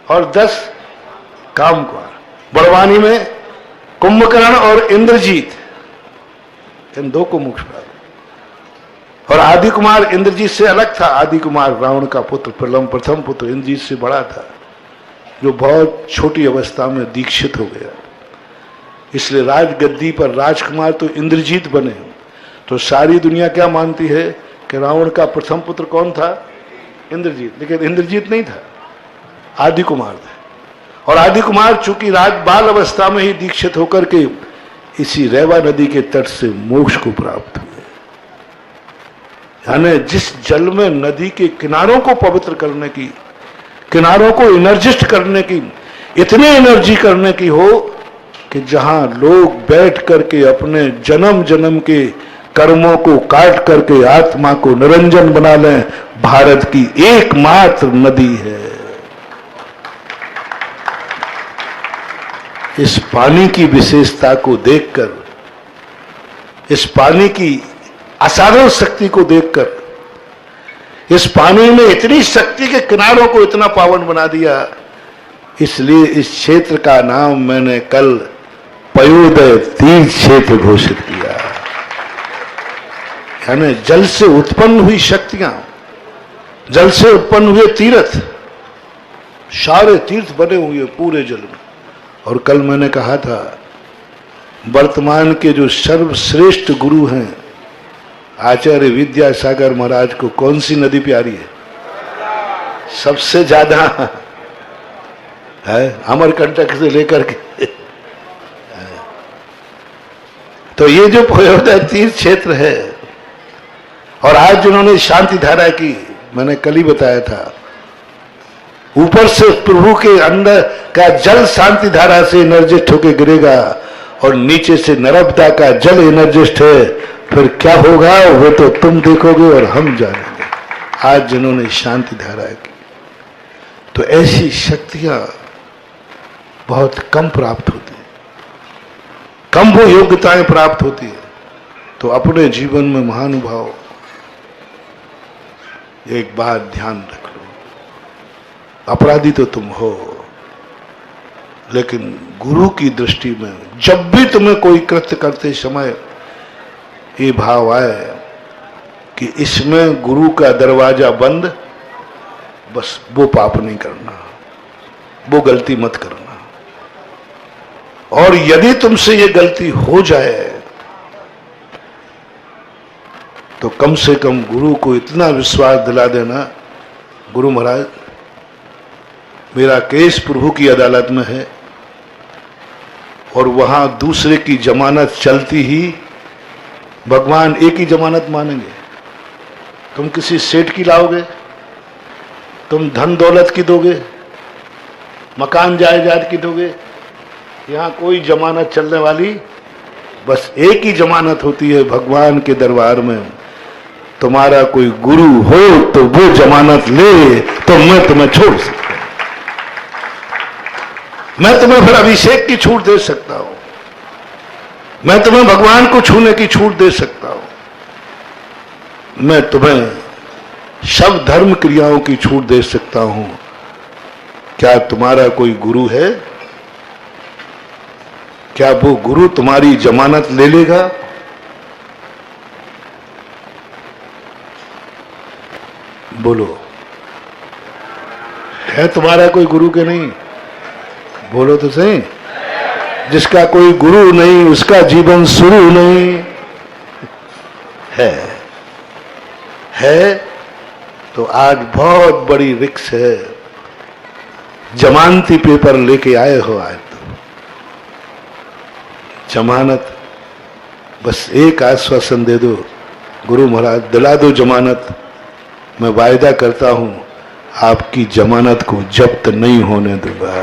और 10 काम कुमार। बड़वानी में कुंभकर्ण और इंद्रजीत, इन 2 को मोक्ष प्राप्त। और आदि कुमार इंद्रजीत से अलग था। आदि कुमार रावण का पुत्र, प्रथम पुत्र, इंद्रजीत से बड़ा था, जो बहुत छोटी अवस्था में दीक्षित हो गया। इसलिए राजगद्दी पर राजकुमार तो इंद्रजीत बने। तो सारी दुनिया क्या मानती है कि रावण का प्रथम पुत्र कौन था? इंद्रजीत। लेकिन इंद्रजीत नहीं था, आदि कुमार था। और आदि कुमार चूंकि बाल अवस्था में ही दीक्षित होकर के इसी रेवा नदी के तट से मोक्ष को प्राप्त हुए। यानी जिस जल में नदी के किनारों को पवित्र करने की, किनारों को एनर्जिस्ट करने की, इतनी एनर्जी करने की हो कि जहां लोग बैठ करके अपने जन्म जन्म के कर्मों को काट करके आत्मा को निरंजन बना लें, भारत की एकमात्र नदी है। इस पानी की विशेषता को देखकर, इस पानी की असाधारण शक्ति को देखकर, इस पानी में इतनी शक्ति के किनारों को इतना पावन बना दिया, इसलिए इस क्षेत्र का नाम मैंने कल पयोदय तीर्थ क्षेत्र घोषित किया। यानी जल से उत्पन्न हुई शक्तियां, जल से उत्पन्न हुए तीर्थ, सारे तीर्थ बने हुए पूरे जल में। और कल मैंने कहा था वर्तमान के जो सर्वश्रेष्ठ गुरु हैं आचार्य विद्यासागर महाराज को कौन सी नदी प्यारी है? सबसे ज्यादा है अमरकंटक से लेकर के। तो ये जो पयोदय तीर्थ क्षेत्र है, और आज जिन्होंने शांति धारा की, मैंने कल ही बताया था, ऊपर से प्रभु के अंदर का जल शांति धारा से एनर्जिस्ट होकर गिरेगा और नीचे से नर्मदा का जल एनर्जिस्ट है, फिर क्या होगा वो तो तुम देखोगे और हम जानेंगे। आज जिन्होंने शांति धारा की, तो ऐसी शक्तियां बहुत कम प्राप्त होती है, कम वो योग्यताएं प्राप्त होती है। तो अपने जीवन में महानुभाव एक बात ध्यान रख लो, अपराधी तो तुम हो, लेकिन गुरु की दृष्टि में जब भी तुम्हें कोई कृत्य करते समय ये भाव आए कि इसमें गुरु का दरवाजा बंद, बस वो पाप नहीं करना, वो गलती मत करना। और यदि तुमसे ये गलती हो जाए तो कम से कम गुरु को इतना विश्वास दिला देना, गुरु महाराज मेरा केस प्रभु की अदालत में है और वहां दूसरे की जमानत चलती ही भगवान एक ही जमानत मानेंगे। तुम किसी सेठ की लाओगे, तुम धन दौलत की दोगे, मकान जायदाद की दोगे, यहां कोई जमानत चलने वाली, बस एक ही जमानत होती है भगवान के दरबार में। तुम्हारा कोई गुरु हो तो वो जमानत ले तो मैं तुम्हें छोड़ सकता हूं, मैं तुम्हें फिर अभिषेक की छूट दे सकता हूं, मैं तुम्हें भगवान को छूने की छूट दे सकता हूं, मैं तुम्हें सब धर्म क्रियाओं की छूट दे सकता हूं। क्या तुम्हारा कोई गुरु है? क्या वो गुरु तुम्हारी जमानत ले लेगा? बोलो, है तुम्हारा कोई गुरु के नहीं? बोलो तो सही। जिसका कोई गुरु नहीं उसका जीवन शुरू नहीं है तो आज बहुत बड़ी रिक्स है। जमानती पेपर लेके आए हो, आज तो जमानत, बस एक आश्वासन दे दो, गुरु महाराज दिला दो जमानत, मैं वायदा करता हूं आपकी जमानत को जब्त नहीं होने दूंगा।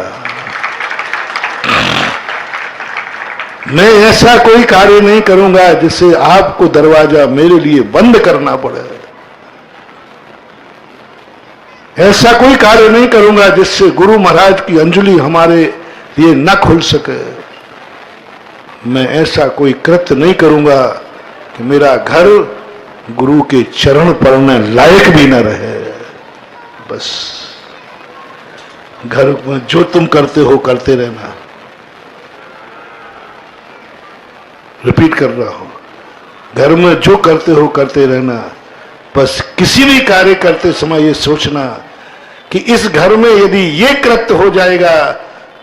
मैं ऐसा कोई कार्य नहीं करूंगा जिससे आपको दरवाजा मेरे लिए बंद करना पड़े, ऐसा कोई कार्य नहीं करूंगा जिससे गुरु महाराज की अंजलि हमारे लिए न खुल सके। मैं ऐसा कोई कृत्य नहीं करूंगा कि मेरा घर गुरु के चरण पड़ने लायक भी न रहे। बस घर में जो तुम करते हो करते रहना। रिपीट कर रहा हूं, घर में जो करते हो करते रहना। बस किसी भी कार्य करते समय ये सोचना कि इस घर में यदि ये कृत्य हो जाएगा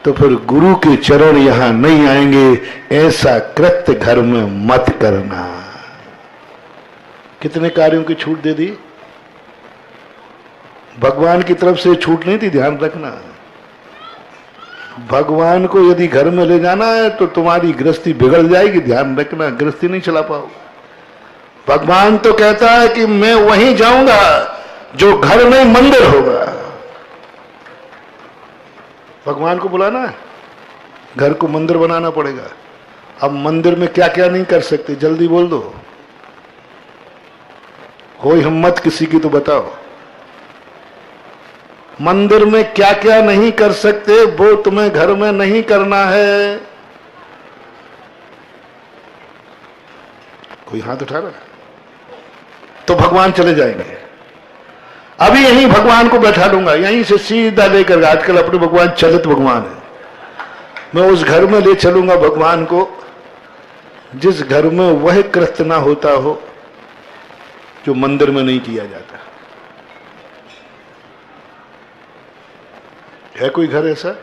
तो फिर गुरु के चरण यहां नहीं आएंगे, ऐसा कृत्य घर में मत करना। कितने कार्यों की छूट दे दी? भगवान की तरफ से छूट नहीं थी, ध्यान रखना। भगवान को यदि घर में ले जाना है तो तुम्हारी गृहस्थी बिगड़ जाएगी, ध्यान रखना, गृहस्थी नहीं चला पाओ। भगवान तो कहता है कि मैं वहीं जाऊंगा जो घर में मंदिर होगा। भगवान को बुलाना है, घर को मंदिर बनाना पड़ेगा। अब मंदिर में क्या क्या नहीं कर सकते, जल्दी बोल दो, कोई हिम्मत किसी की तो बताओ। मंदिर में क्या क्या नहीं कर सकते वो तुम्हें घर में नहीं करना है। कोई हाथ उठा रहा है तो भगवान चले जाएंगे। अभी यहीं भगवान को बैठा दूंगा, यहीं से सीधा लेकर, आजकल अपने भगवान चलित भगवान है, मैं उस घर में ले चलूंगा भगवान को जिस घर में वह कृत्य ना होता हो जो मंदिर में नहीं किया जाता। है कोई घर ऐसा?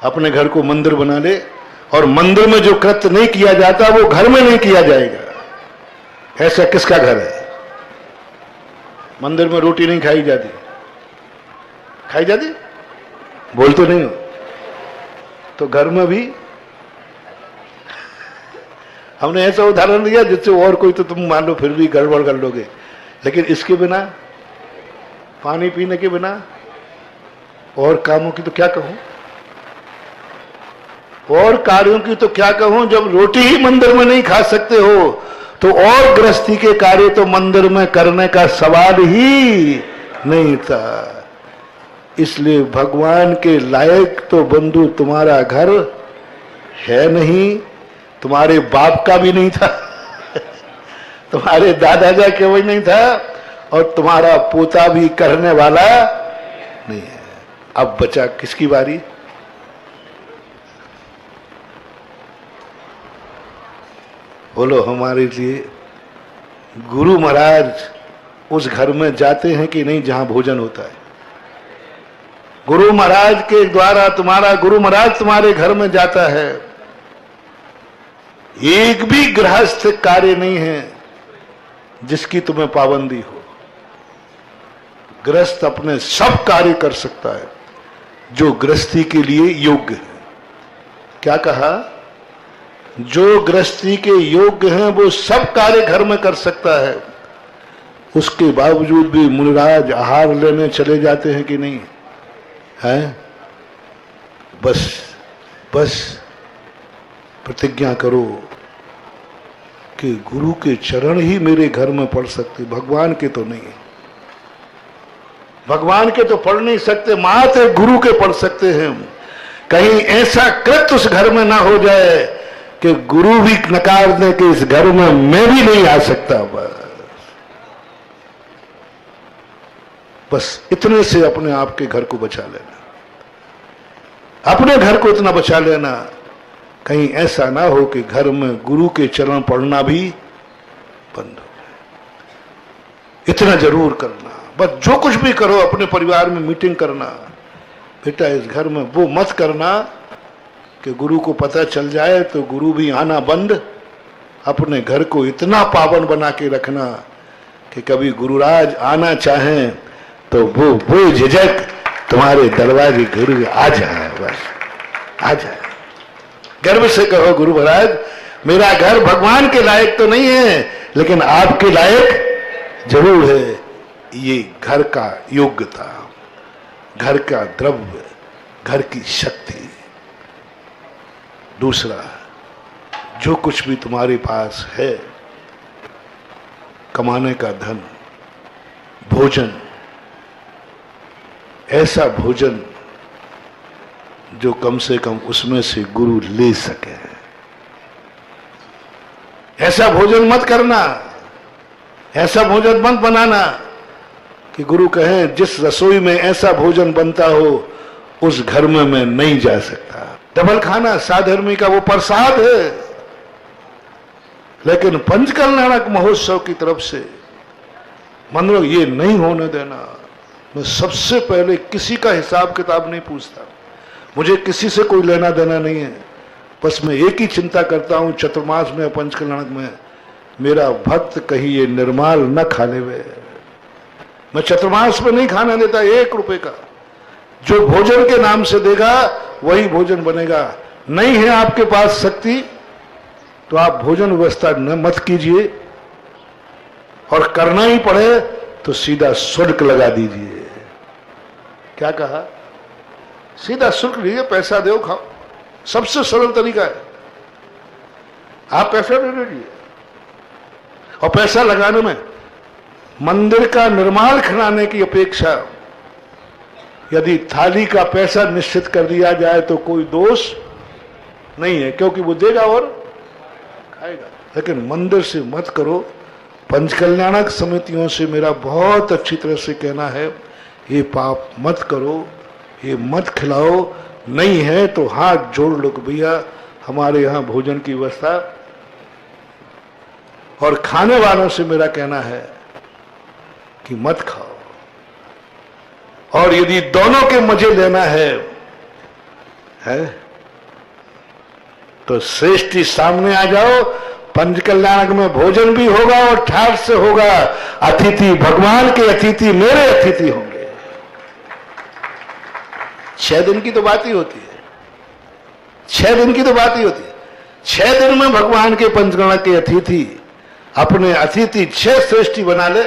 अपने घर को मंदिर बना ले और मंदिर में जो कृत्य नहीं किया जाता वो घर में नहीं किया जाएगा। ऐसा किसका घर है? मंदिर में रोटी नहीं खाई जाती, खाई जाती? बोलते नहीं हो तो घर में भी हमने ऐसा उदाहरण दिया जिससे और कोई तो तुम मान लो फिर भी गड़बड़ कर लोगे, लेकिन इसके बिना, पानी पीने के बिना और कामों की तो क्या कहूं, और कार्यों की तो क्या कहूं। जब रोटी ही मंदिर में नहीं खा सकते हो तो और गृहस्थी के कार्य तो मंदिर में करने का सवाल ही नहीं था। इसलिए भगवान के लायक तो बंधु तुम्हारा घर है नहीं, तुम्हारे बाप का भी नहीं था, तुम्हारे दादाजा के भी नहीं था, और तुम्हारा पोता भी करने वाला नहीं है। अब बचा किसकी बारी? बोलो हमारे लिए गुरु महाराज उस घर में जाते हैं कि नहीं जहां भोजन होता है? गुरु महाराज के द्वारा तुम्हारा गुरु महाराज तुम्हारे घर में जाता है। एक भी गृहस्थ कार्य नहीं है जिसकी तुम्हें पाबंदी हो। गृहस्थ अपने सब कार्य कर सकता है जो गृहस्थी के लिए योग्य है। क्या कहा? जो गृहस्थी के योग्य हैं वो सब कार्य घर में कर सकता है। उसके बावजूद भी मुनिराज आहार लेने चले जाते हैं कि नहीं हैं? बस प्रतिज्ञा करो कि गुरु के चरण ही मेरे घर में पड़ सकते, भगवान के तो नहीं। भगवान के तो पढ़ नहीं सकते, मात्र गुरु के पढ़ सकते हैं। कहीं ऐसा कृत्य उस घर में ना हो जाए कि गुरु भी नकार दे कि इस घर में मैं भी नहीं आ सकता। बस इतने से अपने आप के घर को बचा लेना, अपने घर को इतना बचा लेना कहीं ऐसा ना हो कि घर में गुरु के चरण पढ़ना भी बंद हो जाए। इतना जरूर करना। बस जो कुछ भी करो अपने परिवार में मीटिंग करना, बेटा इस घर में वो मत करना कि गुरु को पता चल जाए तो गुरु भी आना बंद। अपने घर को इतना पावन बना के रखना कि कभी गुरुराज आना चाहें तो वो झिझक तुम्हारे दरवाजे गुरु आ जाए, बस आ जाए। गर्व से कहो गुरु महाराज मेरा घर भगवान के लायक तो नहीं है लेकिन आपके लायक जरूर है। ये घर का योग्यता, घर का द्रव्य, घर की शक्ति। दूसरा, जो कुछ भी तुम्हारे पास है, कमाने का धन, भोजन, ऐसा भोजन जो कम से कम उसमें से गुरु ले सके। ऐसा भोजन मत करना, ऐसा भोजन मत बनाना कि गुरु कहे जिस रसोई में ऐसा भोजन बनता हो उस घर में मैं नहीं जा सकता। डबल खाना साधर्मी का वो प्रसाद है, लेकिन पंचकल्याणक महोत्सव की तरफ से मंदिरों ये नहीं होने देना। मैं सबसे पहले किसी का हिसाब किताब नहीं पूछता, मुझे किसी से कोई लेना देना नहीं है। बस मैं एक ही चिंता करता हूं चतुर्मास में, पंचकल्याणक में मेरा भक्त कहीं ये निर्माल न खा ले। मैं चतुर्मास में नहीं खाने देता 1 रुपए का। जो भोजन के नाम से देगा वही भोजन बनेगा। नहीं है आपके पास शक्ति तो आप भोजन व्यवस्था न मत कीजिए, और करना ही पड़े तो सीधा शुल्क लगा दीजिए। क्या कहा? सीधा शुल्क लीजिए, पैसा दो खाओ, सबसे सरल तरीका है। आप पैसा दे दीजिए, और पैसा लगाने में मंदिर का निर्माण कराने की अपेक्षा यदि थाली का पैसा निश्चित कर दिया जाए तो कोई दोष नहीं है, क्योंकि वो देगा और खाएगा। लेकिन मंदिर से मत करो। पंचकल्याणक समितियों से मेरा बहुत अच्छी तरह से कहना है, ये पाप मत करो, ये मत खिलाओ। नहीं है तो हाथ जोड़ लो कि भैया हमारे यहाँ भोजन की व्यवस्था। और खाने वालों से मेरा कहना है कि मत खाओ। और यदि दोनों के मजे लेना है तो श्रेष्ठी सामने आ जाओ। पंचकल्याणक में भोजन भी होगा और ठाट से होगा। अतिथि भगवान के अतिथि मेरे अतिथि होंगे। 6 दिन की तो बात ही होती है, 6 दिन की तो बात ही होती है। 6 दिन में भगवान के पंचकल्याणक के अतिथि अपने अतिथि 6 श्रेष्ठी बना ले।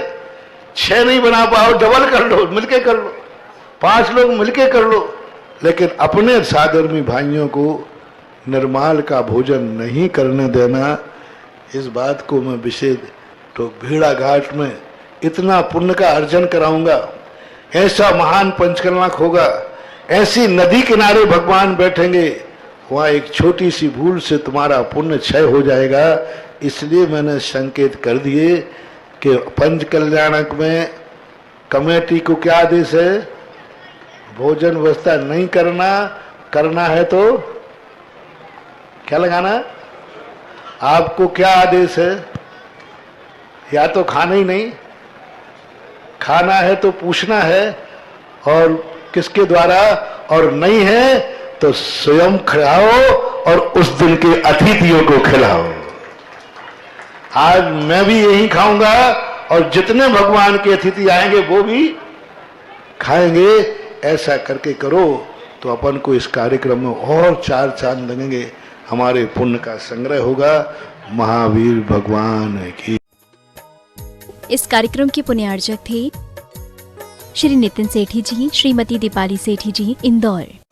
6 नहीं बना पाओ, डबल कर लो, मिलके कर लो, 5 लोग मिलके कर लो। लेकिन अपने साधर्मी भाइयों को निर्माल का भोजन नहीं करने देना, इस बात को मैं विशेष तो भेड़ा घाट में इतना पुण्य का अर्जन कराऊंगा। ऐसा महान पंचकल्याणक होगा, ऐसी नदी किनारे भगवान बैठेंगे, वहां एक छोटी सी भूल से तुम्हारा पुण्य क्षय हो जाएगा। इसलिए मैंने संकेत कर दिए कि पंचकल्याणक में कमेटी को क्या आदेश है, भोजन व्यवस्था नहीं करना, करना है तो क्या लगाना। आपको क्या आदेश है, या तो खाना ही नहीं, खाना है तो पूछना है और किसके द्वारा, और नहीं है तो स्वयं खिलाओ और उस दिन के अतिथियों को खिलाओ। आज मैं भी यही खाऊंगा और जितने भगवान के अतिथि आएंगे वो भी खाएंगे। ऐसा करके करो तो अपन को इस कार्यक्रम में और 4 चांद लगेंगे, हमारे पुण्य का संग्रह होगा। महावीर भगवान की। इस कार्यक्रम के पुण्यार्चक थे श्री नितिन सेठी जी, श्रीमती दीपाली सेठी जी, इंदौर।